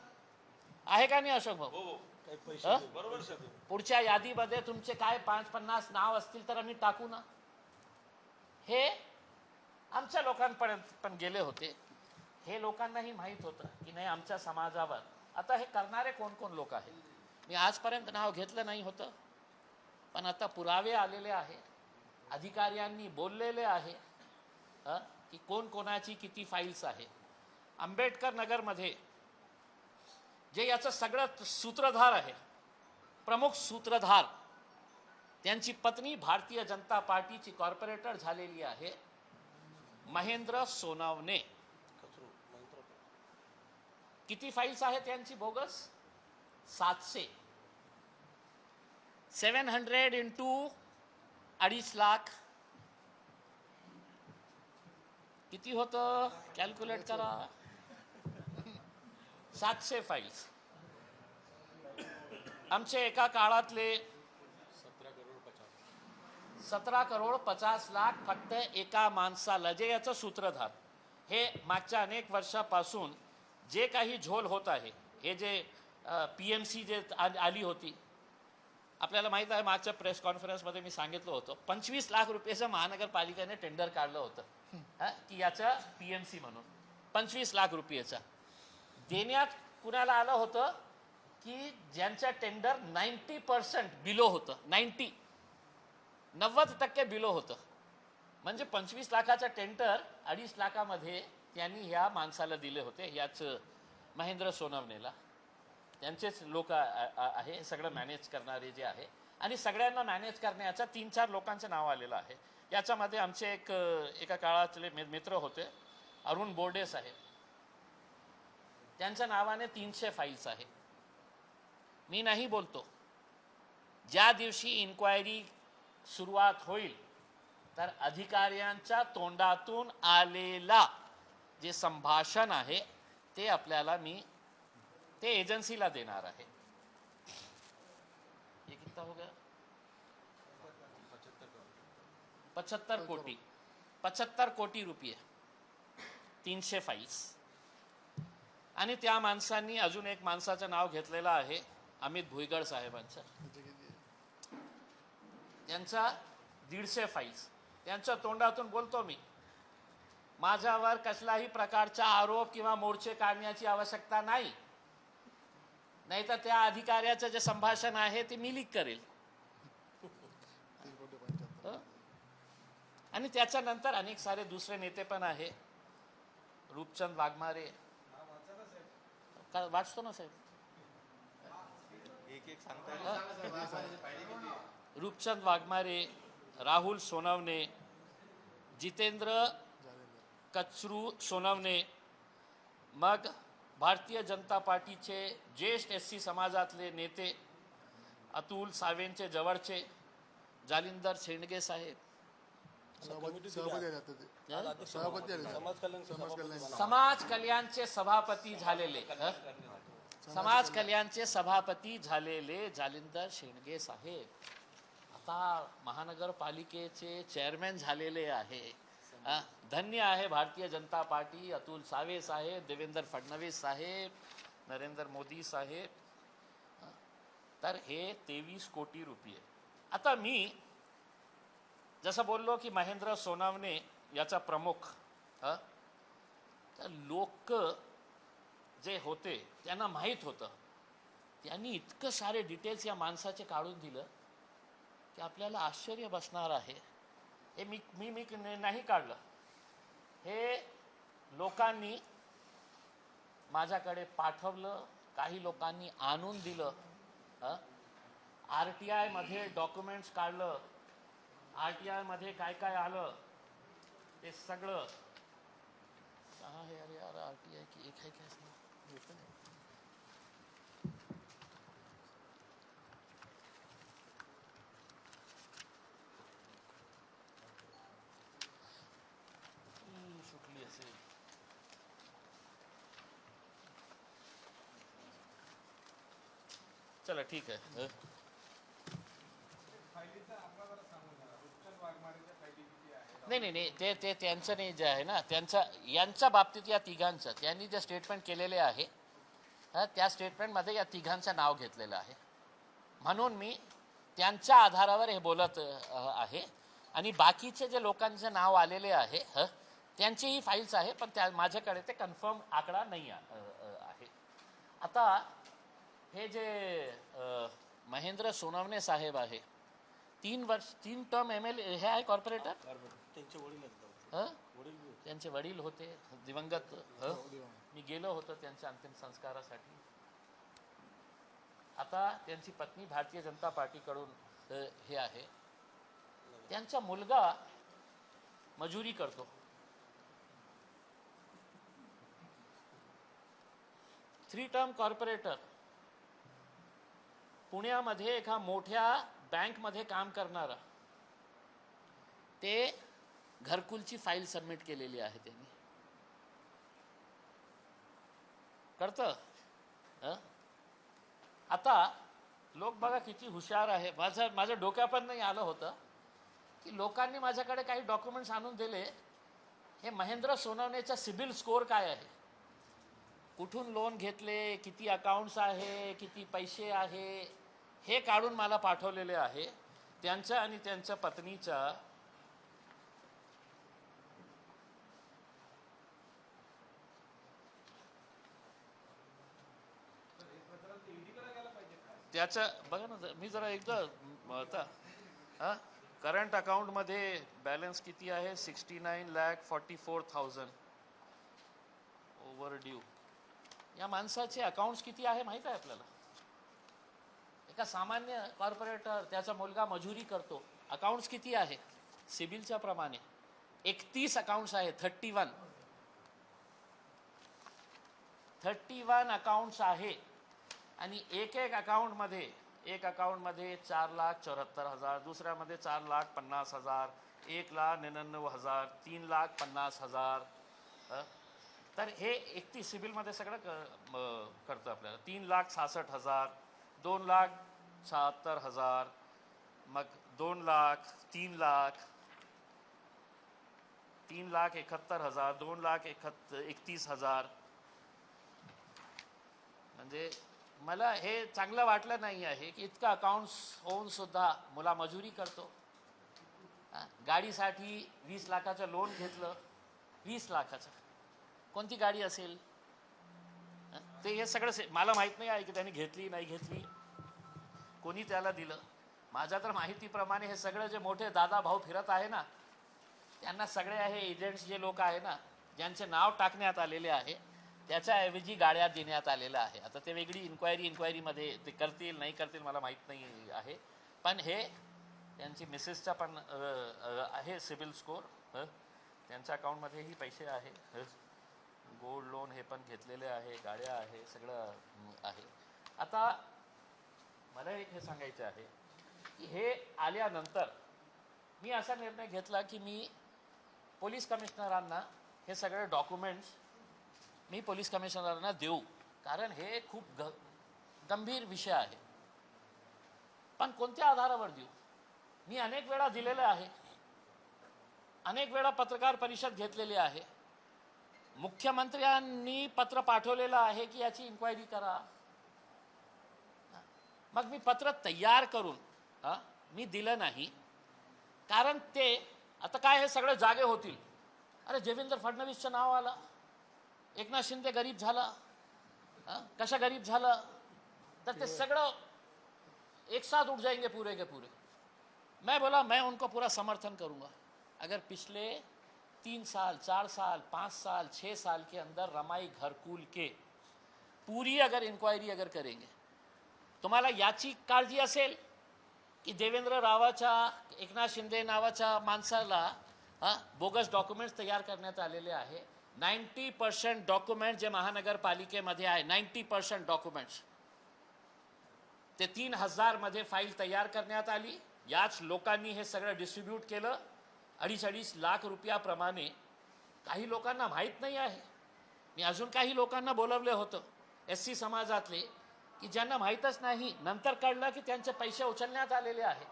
आहे का नाही अशोक भाऊ? पुढच्या यादीमध्ये तुमचे काय 5-50 नाव असतील तर आम्ही टाकू ना. हे आमच्या लोकांपर्यंत पण गेले होते. हे लोकांनाही माहीत होतं की नाही आमच्या समाजावर आता हे करणारे कोण लोक आहेत. मी आजपर्यंत नाव घेतलं नाही होतं, पण आता पुरावे आलेले आहे अधिकाऱ्यांनी बोललेले आहे की कोण कोणाची किती फाईल्स आहे. आंबेडकर नगरमध्ये जे याचं सगळं सूत्रधार आहे, प्रमुख सूत्रधार, त्यांची पत्नी भारतीय जनता पार्टीची कॉर्पोरेटर झालेली आहे, महेंद्र सोनवणे. किती फाईल्स आहेत त्यांची बोगस? 700. 700 इंटू 2.5 लाख किती होतं? कॅल्क्युलेट करा. 700 फाईल्स. आमचे एका काळातले 17 करोड 50 लाख फक्त एका माणसाला, जे याचं सूत्रधार. हे मागच्या अनेक वर्षापासून जे काही झोल होत आहे, हे जे PMC जे आली होती, आपल्याला माहीत आहे, मागच्या प्रेस कॉन्फरन्समध्ये मी सांगितलं होतं 25 लाख रुपयाचं महानगरपालिकेने टेंडर काढलं होतं की याचं PMC म्हणून 25 लाख रुपयाचा देण्यात कुणाला आलं होतं की ज्यांच्या टेंडर 90% बिलो होतं. 90% बिलो होतं. म्हणजे 25 लाखाचा टेंडर 2.5 लाखामध्ये त्यांनी ह्या माणसाला दिले होते, याच महेंद्र सोनवणेला. त्यांचेच लोक आहे सगळं मॅनेज करणारे जे आहे, आणि सगळ्यांना मॅनेज करण्याचा 3-4 लोकांचं नाव आलेलं आहे. याच्यामध्ये आमचे एका काळातले मित्र होते, अरुण बोर्डे साहेब. त्यांच्या नावाने 300 फाईल्स आहे. मी नाही बोलतो, ज्या दिवशी इन्क्वायरी सुरुवात होईल तर अधिकाऱ्यांच्या तोंडातून आलेला जे संभाषण आहे ते आपल्याला मी ते एजन्सीला देणार आहे. ये कितना हो गया? 75 कोटी रुपये. 300 फाईल्स. आणि त्या माणसांनी अजून एक माणसाचं नाव घेतलेलं आहे, अमित भुईगड साहेबांचं. त्यांचा 150 फाईल्स. त्यांच्या तोंडातून बोलतो मी, माझ्यावर कसलाही प्रकारचा आरोप किंवा मोर्चे काढण्याची आवश्यकता नाही, नाहीतर त्या अधिकाऱ्याचं जे संभाषण आहे ते मी लीक करेल. आणि त्याच्यानंतर अनेक सारे दुसरे नेते पण आहे. रूपचंद वाघमारे, वाचतो ना साहेब? एक सांगता. रूपचंद वाघमारे, राहुल सोनवणे, जितेंद्र कचरू सोनवणे, मग भारतीय जनता पार्टीचे ज्येष्ठ SC समाजातले नेते अतुल सावेंचे जवळचे जालिंदर शेंडगे साहेब, समाज कल्याणचे सभापती झालेले जालिंदर शेंडगे साहेब आता महानगरपालिकेचे चेअरमॅन झालेले आहे. धन्य आहे भारतीय जनता पार्टी, अतुल सावे साहेब, देवेंद्र फडणवीस साहेब, नरेंद्र मोदी साहेब. तर हे 23 कोटी रुपये. आता मी जसं बोललो की महेंद्र सोनवणे याचा प्रमुख, तर लोक जे होते त्यांना माहीत होतं. त्यांनी इतकं सारे डिटेल्स या माणसाचे काढून दिलं की आपल्याला आश्चर्य बसणार आहे. हे मी नाही काढलं, हे लोकांनी माझ्याकडे पाठवलं, काही लोकांनी आणून दिलं. RTI मध्ये डॉक्युमेंट्स काढलं, RTI मध्ये काय काय आलं ते सगळं. कहाँ है अरे यार RTI की एक है क्या इसमें? शुक्ली असेल. चला ठीक आहे. नाही ते त्यांचं नाही जे आहे ना, यांच्या बाबतीत या तिघांचं त्यांनी जे स्टेटमेंट केलेले आहे त्या स्टेटमेंटमध्ये या तिघांचं नाव घेतलेलं आहे. म्हणून मी त्यांच्या आधारावर हे बोलत आहे. आणि बाकीचे जे लोकांचे नाव आलेले आहे त्यांचीही फाईल्स आहे, पण माझ्याकडे ते कन्फर्म आकडा नाही आहे. आता हे जे महेंद्र सोनवणे साहेब आहे तीन टर्म MLA हे आहे कॉर्पोरेटर. त्यांचे वडील आहेत. हं? वडील बी. त्यांचे वडील होते दिवंगत. मी गेलो होतो त्यांच्या अंतिम संस्कारासाठी. आता त्यांची पत्नी भारतीय जनता पार्टीकडून हे आहे. त्यांचा मुलगा मजुरी करतो. थ्री टर्म कॉर्पोरेटर, पुण्यामध्ये एका मोठ्या बँकमध्ये काम करणारा, ते घरकुलची फाईल सबमिट केलेली आहे त्यांनी. कळतं? आता लोक बघा किती हुशार आहे. माझ्या डोक्यात पण नाही आलं होतं की लोकांनी माझ्याकडे काही डॉक्युमेंट्स आणून दिले. हे महेंद्र सोनवणेचा सिबिल स्कोअर काय आहे, कुठून लोन घेतले, किती अकाउंट्स आहे, किती पैसे आहे, हे काढून मला पाठवलेले आहे. त्यांच्या आणि त्यांच्या पत्नीचा त्याचं बघा ना. मी जरा एकदा आता करंट अकाउंटमध्ये बॅलन्स किती आहे, 69,44,000 ओव्हर ड्यू. या माणसाचे अकाउंट्स किती आहे माहीत आहे आपल्याला? एका सामान्य कॉर्पोरेटर, त्याचा मुलगा मजुरी करतो, अकाउंट्स किती आहे सिबिलच्या प्रमाणे? 31 अकाउंट्स आहे. 31 अकाउंट्स आहे. आणि एक अकाउंटमध्ये 4,74,000, दुसऱ्यामध्ये 4,50,000, 1,99,000, 3,50,000. तर हे 31 सिबिलमध्ये सगळं करतं आपल्याला. 3,66,000, 2,76,000, मग 2 लाख, 3 लाख, 3,71,000, 2,31,000. म्हणजे मला हे चांगलं वाटलं नाही आहे की इतकं अकाउंट्स होऊन सुद्धा मुला मजुरी करतो. गाडीसाठी 20 लाखाचं लोन घेतलं. 20 लाखाचं कोणती गाडी असेल? ते हे सगळं मला माहीत नाही आहे की त्यांनी घेतली नाही घेतली, कोणी त्याला दिलं. माझ्या तर माहितीप्रमाणे हे सगळं जे मोठे दादा भाऊ फिरत आहे ना, त्यांना सगळे आहे एजंट्स जे लोक आहे ना, ज्यांचे नाव टाकण्यात आलेले आहे, त्याच्याऐवजी गाड्या देण्यात आलेल्या आहे. आता ते वेगळी इन्क्वायरीमध्ये ते करतील नाही करतील मला माहीत नाही आहे. पण हे त्यांची मिसेसचा पण आहे सिबिल स्कोअर. त्यांच्या अकाउंटमध्येही पैसे आहे. गोल्ड लोन हे पण घेतलेले आहे, गाड्या आहे, सगळं आहे. आता मला एक हे सांगायचं आहे की हे आल्यानंतर मी असा निर्णय घेतला की मी पोलीस कमिशनरांना हे सगळे डॉक्युमेंट्स मी पोलीस कमिशनरांना देऊ. कारण हे खूप गंभीर विषय आहे. पण कोणत्या आधारावर देऊ? मी अनेक वेळा दिलेलं आहे, अनेक वेळा पत्रकार परिषद घेतलेली आहे, मुख्यमंत्र्यांनी पत्र पाठवलेलं आहे की याची इन्क्वायरी करा. मग मी पत्र तयार करून मी दिलं नाही. कारण ते आता काय हे सगळे जागे होतील. अरे देवेंद्र फडणवीसचं नाव आलं, एकनाथ शिंदे गरीब झाला, कशा गरीब झालं, तर ते सगळं एक साथ उठ जाएंगे पूरे के पूरे. मैं बोला मैं उनको पूरा समर्थन करूंगा. अगर पिछले 3 साल, 4 साल, 5 साल, 6 साल के अंदर रमाई घरकुल के पूरी अगर इंक्वायरी अगर करेंगे, तुम्हाला याची काळजी असेल की देवेंद्र रावाच्या, एकनाथ शिंदे नावाच्या माणसाला बोगस डॉक्युमेंट्स तयार करण्यात आलेले आहे. 90% डॉक्युमेंट जे महानगरपालिकेमध्ये आहे, 90% डॉक्युमेंट्स ते 3,000 मध्ये फाईल तयार करण्यात आली. याच लोकांनी हे सगळं डिस्ट्रीब्यूट केलं 2.5 लाख रुपयाप्रमाणे. काही लोकांना माहीत नाही आहे. मी अजून काही लोकांना बोलवले होतं SC समाजातले की ज्यांना माहीतच नाही. नंतर कळलं की त्यांचे पैसे उचलण्यात आलेले आहे.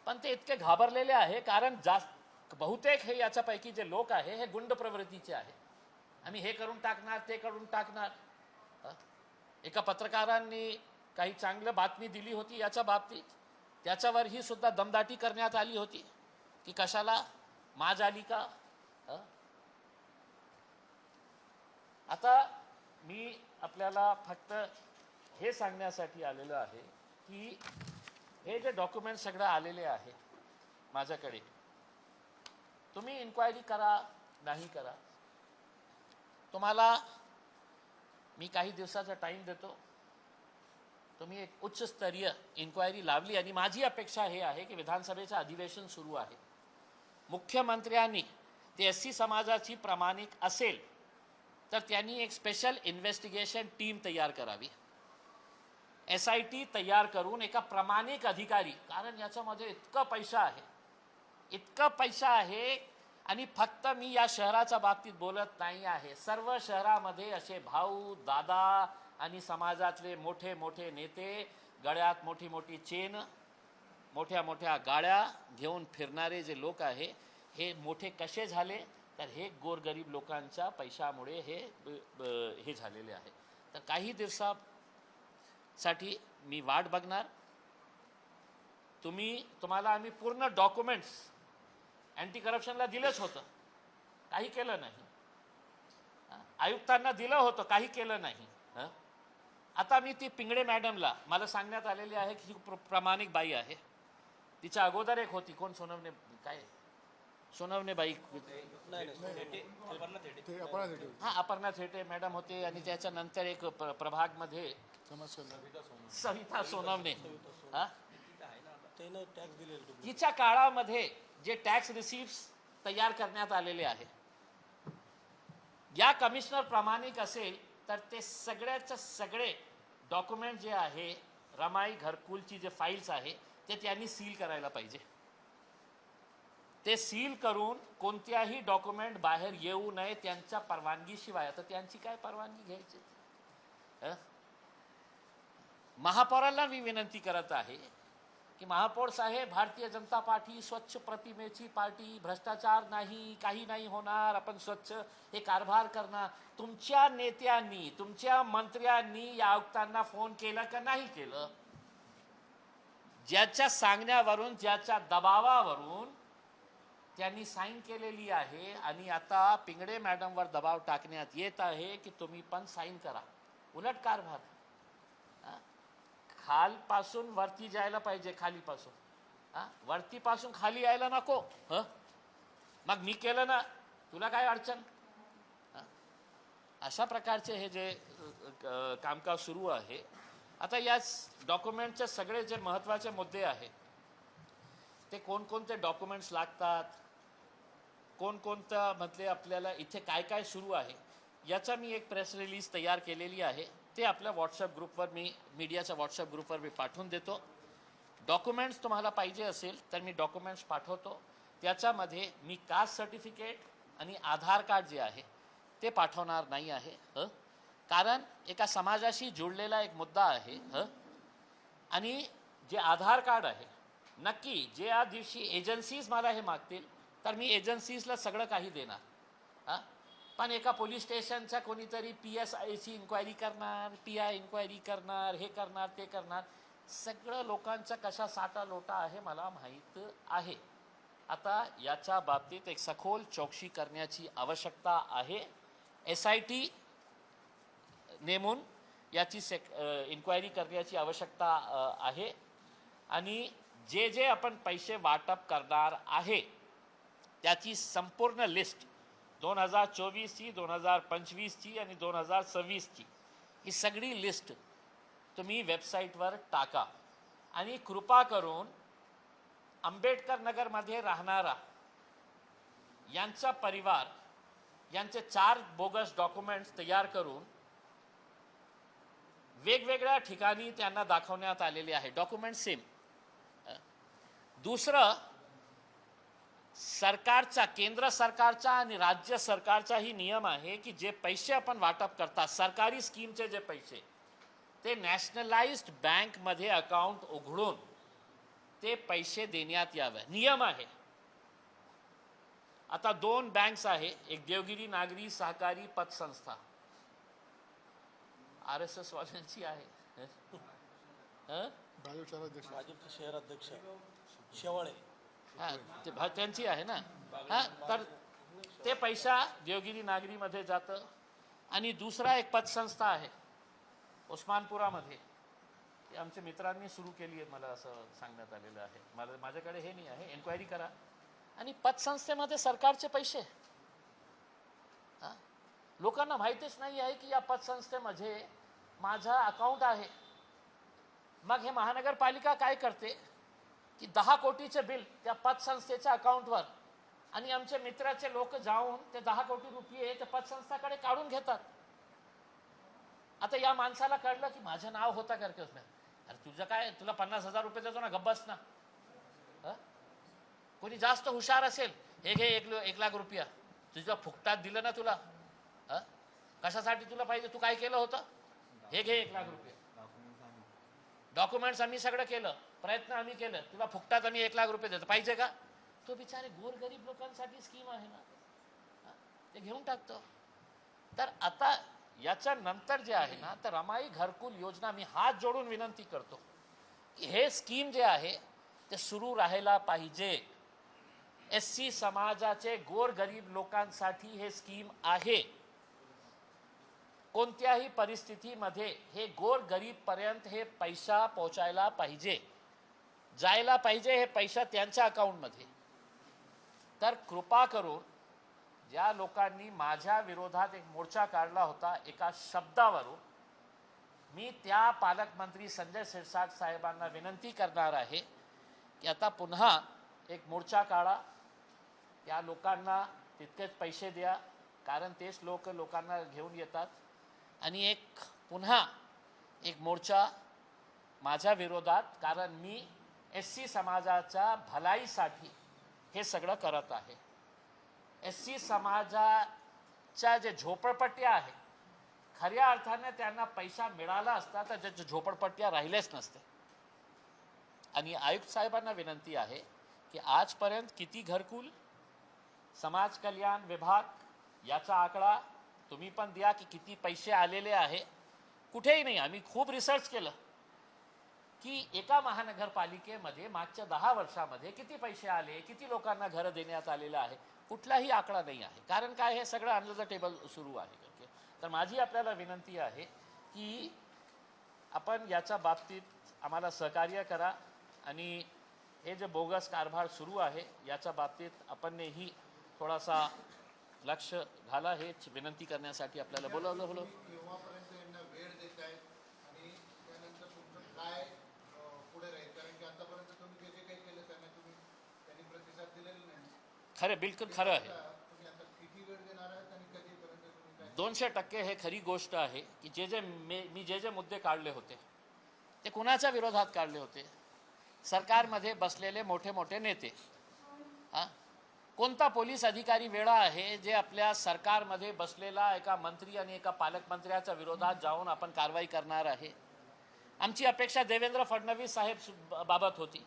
पण ते इतके घाबरलेले आहे कारण बहुतेक हे याच्यापैकी जे लोक आहे हे गुंड प्रवृत्तीचे आहे. आम्ही हे करून टाकणार, ते करून टाकणार. एका पत्रकारांनी काही चांगलं बातमी दिली होती याच्या बाबतीत, त्याच्यावरही सुद्धा दमदाटी करण्यात आली होती की कशाला माज आली का. आता मी आपल्याला फक्त हे सांगण्यासाठी आलेलो आहे की हे जे डॉक्युमेंट सगळं आलेले आहे माझ्याकडे, तुम्ही इन्क्वायरी करा नाही करा, तुम्हाला मी काही दिवसाचा टाइम देतो. तुम्ही एक उच्चस्तरीय इन्क्वायरी लावली आणि माझी अपेक्षा हे आहे की विधानसभेचं अधिवेशन सुरू आहे, मुख्यमंत्र्यांनी ते एससी समाजाची प्रामाणिक असेल तर त्यांनी एक स्पेशल इन्व्हेस्टिगेशन टीम तयार करावी, SIT तयार करून एका प्रामाणिक अधिकारी, कारण याच्यामध्ये इतका पैसा आहे आणि फक्त मी या शहराच्या बाबतीत बोलत नाही आहे, सर्व शहरामध्ये असे भाऊ दादा आणि समाजातले मोठे मोठे नेते, गळ्यात मोठी मोठी चेन, मोठ्या मोठ्या गाड्या घेऊन फिरणारे जे लोक आहे, हे मोठे कसे झाले तर हे गोरगरीब लोकांच्या पैशामुळे हे झालेले आहे. तर काही दिवसासाठी मी वाट बघणार. तुम्हाला आम्ही पूर्ण डॉक्युमेंट्स अँटी करप्शनला दिलंच होतं, काही केलं नाही. आयुक्तांना दिलं होतं, काही केलं नाही. आता मी ती पिंगळे मॅडमला, मला सांगण्यात आलेली आहे की ही प्रामाणिक बाई आहे. तिच्या अगोदर एक होती, कोण सोनवणे, काय सोनवणे बाई, हा अपर्णा थेटे मॅडम होते, आणि त्याच्यानंतर एक प्रभागमध्ये सविता सोनवणे. हा तिच्या काळामध्ये जे टॅक्स रिसिप्ट्स तयार करण्यात आलेले आहे, या कमिशनर प्रामाणिक असेल तर ते सगळ्याचे सगळे डॉक्युमेंट जे आहे, रमाई घरकुलची जे फाईल्स आहे ते त्यांनी सील करायला पाहिजे. ते सील करून कोणत्याही डॉक्युमेंट बाहेर येऊ नये त्यांच्या परवानगीशिवाय. आता त्यांची काय परवानगी घ्यायची? महापौराला मी विनंती करत आहे की महापौर साहेब, भारतीय जनता पार्टी स्वच्छ प्रतिमेची पार्टी, भ्रष्टाचार नाही, काही नाही होणार, आपण स्वच्छ हे कारभार करणार. तुमच्या नेत्यांनी, तुमच्या मंत्र्यांनी या आयुक्तांना फोन केला का नाही केलं? ज्याच्या सांगण्यावरून, ज्याच्या दबावावरून त्यांनी साईन केलेली आहे, आणि आता पिंगळे मॅडमवर दबाव टाकण्यात येत आहे की तुम्ही पण साईन करा. उलट कारभार. खालपासून वरती जायला पाहिजे, खालीपासून वरतीपासून खाली यायला नको. मग मी केलं ना, तुला काय अडचण? अशा प्रकारचे हे जे कामकाज सुरू आहे. आता या डॉक्युमेंटचे सगळे जे महत्त्वाचे मुद्दे आहेत, ते कोणकोणते डॉक्युमेंट्स लागतात, कोणकोणतं म्हटले आपल्याला इथे काय काय सुरू आहे, याचा मी एक प्रेस रिलीज तयार केलेली आहे. ते आपल्या व्हॉट्सअप ग्रुपवर, मी मीडियाच्या व्हॉट्सअप ग्रुपवर मी पाठवून देतो. डॉक्युमेंट्स तुम्हाला पाहिजे असेल तर मी डॉक्युमेंट्स पाठवतो. त्याच्यामध्ये मी कास्ट सर्टिफिकेट आणि आधार कार्ड जे आहे ते पाठवणार नाही आहे, कारण एका समाजाशी जोडलेला एक मुद्दा आहे. आणि जे आधार कार्ड आहे, नक्की ज्या दिवशी एजन्सीज मला हे मागतील तर मी एजन्सीजला सगळं काही देणार. पण एका पोलीस स्टेशनच्या कोणीतरी PSIची इन्क्वायरी करणार, PI इन्क्वायरी करणार, हे करणार ते करणार, सगळं लोकांचा कशा साटा लोटा आहे मला माहीत आहे. आता याच्या बाबतीत एक सखोल चौकशी करण्याची आवश्यकता आहे. SIT नेमून याची इन्क्वायरी करण्याची आवश्यकता आहे. आणि जे जे आपण पैसे वाटप करणार आहे त्याची संपूर्ण लिस्ट 2024ची, 2025ची आणि 2026ची ही सगळी लिस्ट तुम्ही वेबसाईटवर टाका. आणि कृपा करून आंबेडकर नगरमध्ये राहणारा यांचा परिवार यांचे 4 बोगस डॉक्युमेंट्स तयार करून वेगवेगळ्या ठिकाणी त्यांना दाखवण्यात आलेले आहे. Document same. दुसरं, सरकारचा, केंद्र सरकारचा आणि राज्य सरकारचाही नियम आहे की जे पैसे आपण वाटप करतात, सरकारी स्कीमचे जे पैसे, ते नॅशनलाइज्ड बँकमध्ये अकाउंट उघडून ते पैसे देण्यात यावे, नियम आहे. आता 2 बँक्स आहे, एक देवगिरी नागरी सहकारी पतसंस्था RSS वाल्यांची आहे, भाजपचे शहर अध्यक्ष शेवाळे, त्यांची आहे ना. तर ते पैसा देवगिरी नागरीमध्ये जातं. आणि दुसरा एक पतसंस्था आहे उस्मानपुरामध्ये, ती आमच्या मित्रांनी सुरू केली आहे, मला असं सांगण्यात आलेलं आहे. माझ्याकडे हे नाही आहे, एन्क्वायरी करा. आणि पतसंस्थेमध्ये सरकारचे पैसे, लोकांना माहितीच नाही आहे की या पतसंस्थेमध्ये माझा अकाउंट आहे. मग हे महानगरपालिका काय करते की 10 कोटीचे बिल त्या पतसंस्थेच्या अकाउंटवर, आणि आमचे मित्राचे लोक जाऊन ते 10 कोटी रुपये त्या पतसंस्थाकडे काढून घेतात. आता या माणसाला कळलं की माझं नाव होता करके उसमें. अरे तुझं काय, तुला 50,000 रुपये देतो ना, गब्बस ना. कोणी जास्त हुशार असेल, हे घे 1 लाख रुपया, तुझ्या फुकटात दिलं ना तुला. कशासाठी तुला पाहिजे, तू काय केलं होतं, हे घे 1 लाख रुपये. डॉक्युमेंट्स आम्ही सगळं केलं, प्रयत्न आम्ही केलं, तुला फुकटात आम्ही 1 लाख रुपये देतो, पाहिजे का. तो बिचारे गोरगरीब लोकांसाठी स्कीम आहे ना, ते घेऊन टाकतो. तर आता याच्या नंतर जे आहे ना, तर रमाई घरकुल योजना, मी हात जोडून विनंती करतो की हे स्कीम जे आहे ते सुरू राहायला पाहिजे. SC समाजाचे गोरगरीब लोकांसाठी हे स्कीम आहे. कोणत्याही परिस्थितीमध्ये हे गोरगरीब पर्यंत हे पैसा पोहोचायला पाहिजे, जायला पाहिजे हे पैसा त्यांच्या अकाउंटमध्ये. तर कृपा करून ज्या लोकांनी माझ्या विरोधात एक मोर्चा काढला होता एका शब्दावरून, मी त्या पालकमंत्री संजय शिरसाट साहेबांना विनंती करणार आहे की आता पुन्हा एक मोर्चा काढा, त्या लोकांना तितकेच पैसे द्या, कारण तेच लोक लोकांना घेऊन येतात. आणि पुन्हा एक मोर्चा माझ्या विरोधात, कारण मी SC समाजाच्या भलाईसाठी हे सगळं करत आहे. SC समाजाच्या जे झोपडपट्ट्या आहे, खऱ्या अर्थाने त्यांना पैसा मिळाला असता तर त्या झोपडपट्ट्या राहिलेच नसते. आणि आयुक्त साहेबांना विनंती आहे की आजपर्यंत किती घरकुल, समाज कल्याण विभाग याचा आकडा तुम्ही पण द्या की किती पैसे आलेले आहे. कुठेही नाही, आम्ही खूप रिसर्च केलं की एका महानगरपालिकेमध्ये मागच्या 10 वर्षामध्ये किती पैसे आले, किती लोकांना घरं देण्यात आलेलं आहे, कुठलाही आकडा नाही आहे. कारण काय, हे सगळं अंडर द टेबल सुरू आहे. तर माझी आपल्याला विनंती आहे की आपण याच्या बाबतीत आम्हाला सहकार्य करा, आणि हे जे बोगस कारभार सुरू आहे याच्या बाबतीत आपणही थोडासा लक्ष घाला, हेच विनंती करण्यासाठी आपल्याला बोलवलं. केव्हापर्यंत यांना वेळ देत आहेत आणि त्यानंतर तुमचं काय पुढे राहील, कारण की आतापर्यंत तुम्ही जे काही केलं त्यांनी प्रतिसाद दिलेला नाही. खरं, बिलकुल खरं आहे. तुम्ही आता किती वेळ देणार आहात आणि कधीपर्यंत तुम्ही काय. 200% हे खरी गोष्ट आहे की मी जे मुद्दे काढले होते ते कुणाच्या विरोधात काढले होते, सरकारमध्ये बसलेले मोठे मोठे नेते. कोणता पोलीस अधिकारी वेळा आहे जे आपल्या सरकारमध्ये बसलेला एका मंत्री आणि एका पालकमंत्र्याच्या विरोधात जाऊन आपण कारवाई करणार आहे. आमची अपेक्षा देवेंद्र फडणवीस साहेब बाबत होती,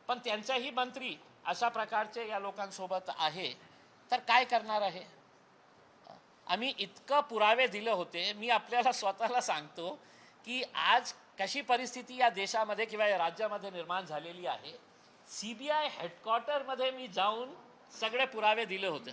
पण त्यांचाही मंत्री अशा प्रकारचे या लोकांसोबत आहे, तर काय करणार आहे. आम्ही इतकं पुरावे दिले होते. मी आपल्याला स्वतःला सांगतो की आज कशी परिस्थिती या देशामध्ये किंवा या राज्यामध्ये निर्माण झालेली आहे. CBI हेडक्वार्टरमध्ये मी जाऊन सगळे पुरावे दिले होते.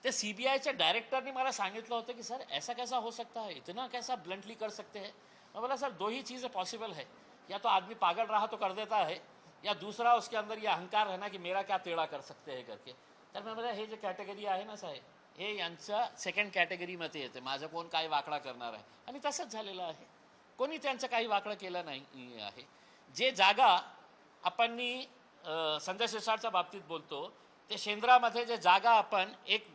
ते CBIच्या डायरेक्टरने मला सांगितलं होतं की सर ऐसा कैसा हो सकता है, इतना कैसा ब्लंटली कर सकते हैं. मैं बोला सर 2 ही चीज़ें पॉसिबल है, या तो आदमी पागल रहा तो कर देता है, या दूसरा उसके अंदर ये अहंकार है ना कि मेरा क्या टेढ़ा कर सकते हैं करके. तर मैं बोला हे जे कॅटेगरी आहे ना साहेब, हे यांच्या सेकंड कॅटेगरीमध्ये येते. माझं कोण काय वाकडा करणार आहे, आणि तसंच झालेलं आहे. कोणी त्यांचं काही वाकडं केलं नाही आहे. जे जागा आपण संजय शिरसाटच्या बाबतीत बोलतो, ते शेंद्रामध्ये जे जागा आपण एक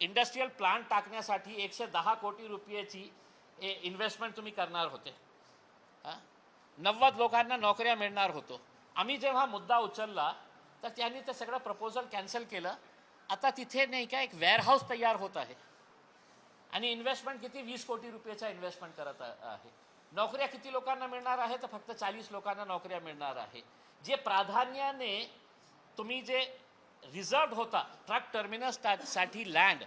इंडस्ट्रियल प्लांट टाकण्यासाठी 110 कोटी रुपयाची इन्व्हेस्टमेंट तुम्ही करणार होते. 90 लोकांना नोकऱ्या मिळणार होतो. आम्ही जेव्हा मुद्दा उचलला तर त्यांनी ते सगळं प्रपोजल कॅन्सल केलं. आता तिथे नाही का एक वेअरहाऊस तयार होत आहे, आणि इन्व्हेस्टमेंट किती 20 कोटी रुपयाचा इन्व्हेस्टमेंट करत आहे. नोकऱ्या किती लोकांना मिळणार आहे, तर फक्त 40 लोकांना नोकऱ्या मिळणार आहे. जे प्राधान्याने तुम्ही जे रिझर्व होता ट्रक टर्मिनस साठी लँड,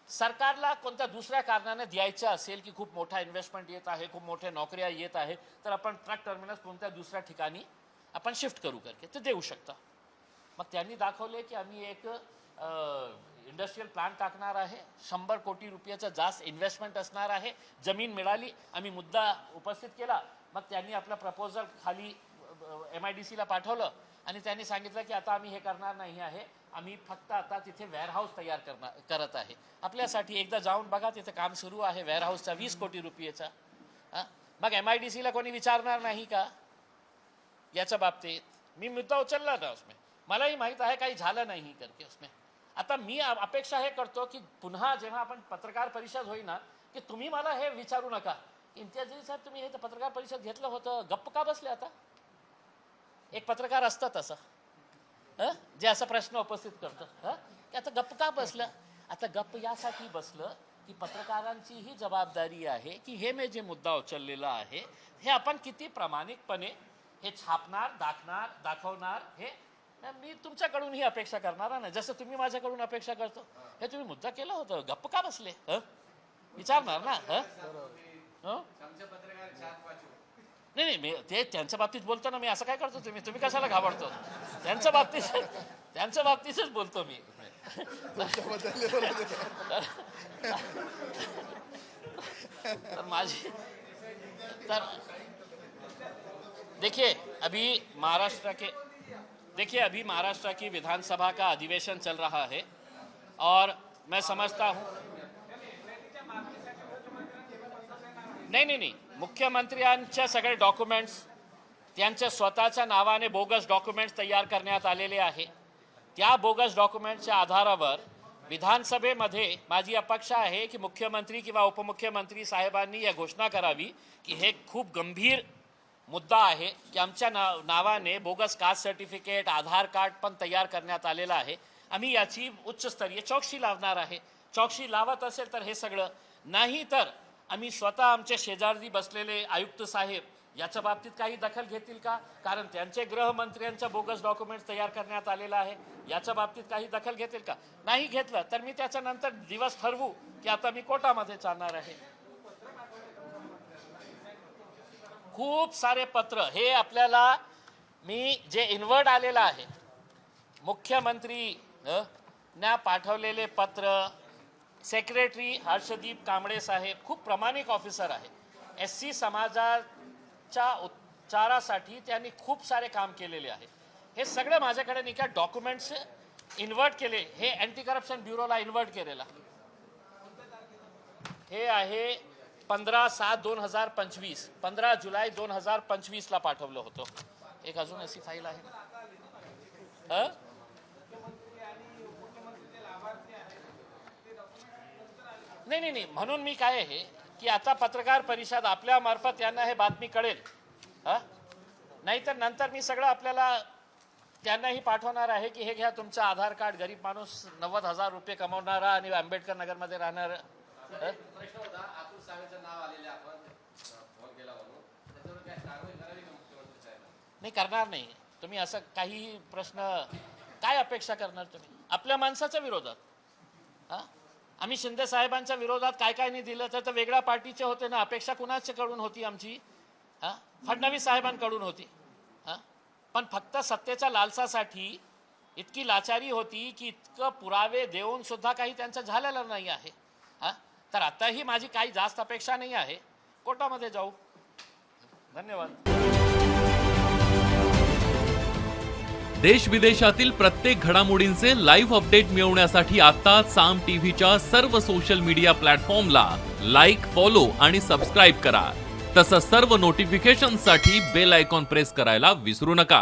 सरकारला कोणत्या दुसऱ्या कारणाने द्यायचं असेल की खूप मोठा इन्व्हेस्टमेंट येत आहे, खूप मोठ्या नोकऱ्या येत आहे, तर आपण ट्रक टर्मिनस कोणत्या दुसऱ्या ठिकाणी आपण शिफ्ट करू करके ते देऊ शकता. मग त्यांनी दाखवले की आम्ही एक इंडस्ट्रियल प्लांट टाकणार आहे, 100 कोटी रुपयाचा जास्त इन्व्हेस्टमेंट असणार आहे. जमीन मिळाली, आम्ही मुद्दा उपस्थित केला, मग त्यांनी आपलं प्रपोजल खाली MIDCला पाठवलं आणि त्यांनी सांगितलं की आता आम्ही हे करणार नाही आहे, आम्ही फक्त आता तिथे वेअरहाऊस तयार करत आहे आपल्यासाठी. एकदा जाऊन बघा, तिथे काम सुरू आहे वेअरहाऊसचा 20 कोटी रुपयेचा. मग MIDCला कोणी विचारणार नाही का याच्या बाबतीत? मी मुद्दा उचलला था उसमें, मलाही माहीत आहे काही झालं नाही करके उसमें. आता मी अपेक्षा हे करतो की पुन्हा जेव्हा आपण पत्रकार परिषद होईल ना, की तुम्ही मला हे विचारू नका इम्तियाज साहेब तुम्ही हे पत्रकार परिषद घेतलं होतं, गप्प का बसले? आता एक पत्रकार असतं तसं जे असा प्रश्न उपस्थित करतं, की आता गप्प का बसलं? आता गप्प यासाठी बसलं की पत्रकारांची ही जबाबदारी आहे की हे मी जे मुद्दा उचललेला आहे हे आपण किती प्रामाणिकपणे हे छापणार, दाखवणार, हे मी तुमच्याकडून ही अपेक्षा करणार नाही. जसं तुम्ही माझ्याकडून अपेक्षा करतो, हे तुम्ही मुद्दा केला होता, गप्प का बसले? विचारणार ना. नाही नाही, मी ते त्यांच्या बाबतीत बोलतो ना, मी असं काय करतो? तुम्ही कशाला घाबरतो? त्यांच्या बाबतीतच बोलतो मी. तर माझी तर देखिए अभी महाराष्ट्र की विधानसभा का अधिवेशन चल रहा है और मैं समझता हूँ नहीं, मुख्यमंत्र्यांचे सगळे डॉक्युमेंट्स त्यांच्या स्वतःच्या नावाने बोगस डॉक्युमेंट्स तयार करण्यात आलेले आहे. त्या बोगस डॉक्युमेंटच्या आधारावर विधानसभेमध्ये माझी अपेक्षा आहे की मुख्यमंत्री किंवा उपमुख्यमंत्री साहेबांनी या घोषणा करावी की हे खूप गंभीर मुद्दा आहे की आमच्या नावाने बोगस कास्ट सर्टिफिकेट, आधार कार्ड पण तयार करण्यात आलेला आहे. आम्ही याची उच्चस्तरीय चौकशी लावणार आहे. चौकशी लावत असेल तर हे सगळं, नाही तर आम्ही स्वतः आमचे शेजारी बसलेले आयुक्त साहेब याच्या बाबतीत काही दखल घेतील का? कारण त्यांचे गृहमंत्र्यांच्या बोगस डॉक्युमेंट्स तयार करण्यात आलेला आहे, याच्या बाबतीत काही दखल घेतील का? नाही घेतलं तर मी त्याच्यानंतर दिवस ठरवू की आता मी कोर्टामध्ये चालणार आहे. खूप सारे पत्र हे आपल्याला मी जे इन्वर्ट आलेलं आहे, मुख्यमंत्री ना पाठवलेले पत्र, सेक्रेटरी हर्षदीप कांबळे साहेब खूप प्रामाणिक ऑफिसर आहे. SC समाजाच्या उच्चारासाठी त्यांनी खूप सारे काम केलेले आहे. हे सगळं माझ्याकडे नाही का डॉक्युमेंट्स इन्वर्ट केले, हे अँटी करप्शन ब्युरोला इन्वर्ट केलेला. हे आहे 15/7/2025, 15 जुलै 2025 ला पाठवलं होतं. एक अजून अशी फाईल आहे. नाही, म्हणून मी काय आहे की आता पत्रकार परिषद आपल्या मार्फत यांना हे बातमी कळेल, नाहीतर नंतर मी सगळं आपल्याला त्यांनाही पाठवणार आहे की हे घ्या तुमचं आधार कार्ड, गरीब माणूस 90,000 रुपये कमवणारा आणि आंबेडकर नगरमध्ये राहणार. प्रश्न होता अतुल सावेचं नाव आलेले, आपण फोन केला म्हणून त्याच्यावर काय कारवाई करावी का मुख्यमंत्री साहेब? नाही, करणार नाही. तुम्ही असं काही प्रश्न काय अपेक्षा करणार तुम्ही आपल्या माणसाच्या विरोधात? आम्ही शिंदे साहेबांच्या विरोधात काय नाही दिलं तर वेगळ्या पार्टीचे होते ना. अपेक्षा कुणाच्याकडून होती आमची? फडणवीस साहेबांकडून होती. पण फक्त सत्तेच्या लालसासाठी इतकी लाचारी होती की इतकं पुरावे देऊन सुद्धा काही त्यांचं झालेलं नाही आहे. तर आताही माझी काही जास्त अपेक्षा नाही आहे. कोर्टामध्ये जाऊ. धन्यवाद. देश विदेशातील प्रत्येक घडामोडींचे लाईव्ह अपडेट मिळवण्यासाठी आता साम टीव्हीच्या सर्व सोशल मीडिया प्लॅटफॉर्मला लाईक, फॉलो आणि सबस्क्राईब करा. तसंच सर्व नोटिफिकेशनसाठी बेल आयकॉन प्रेस करायला विसरू नका.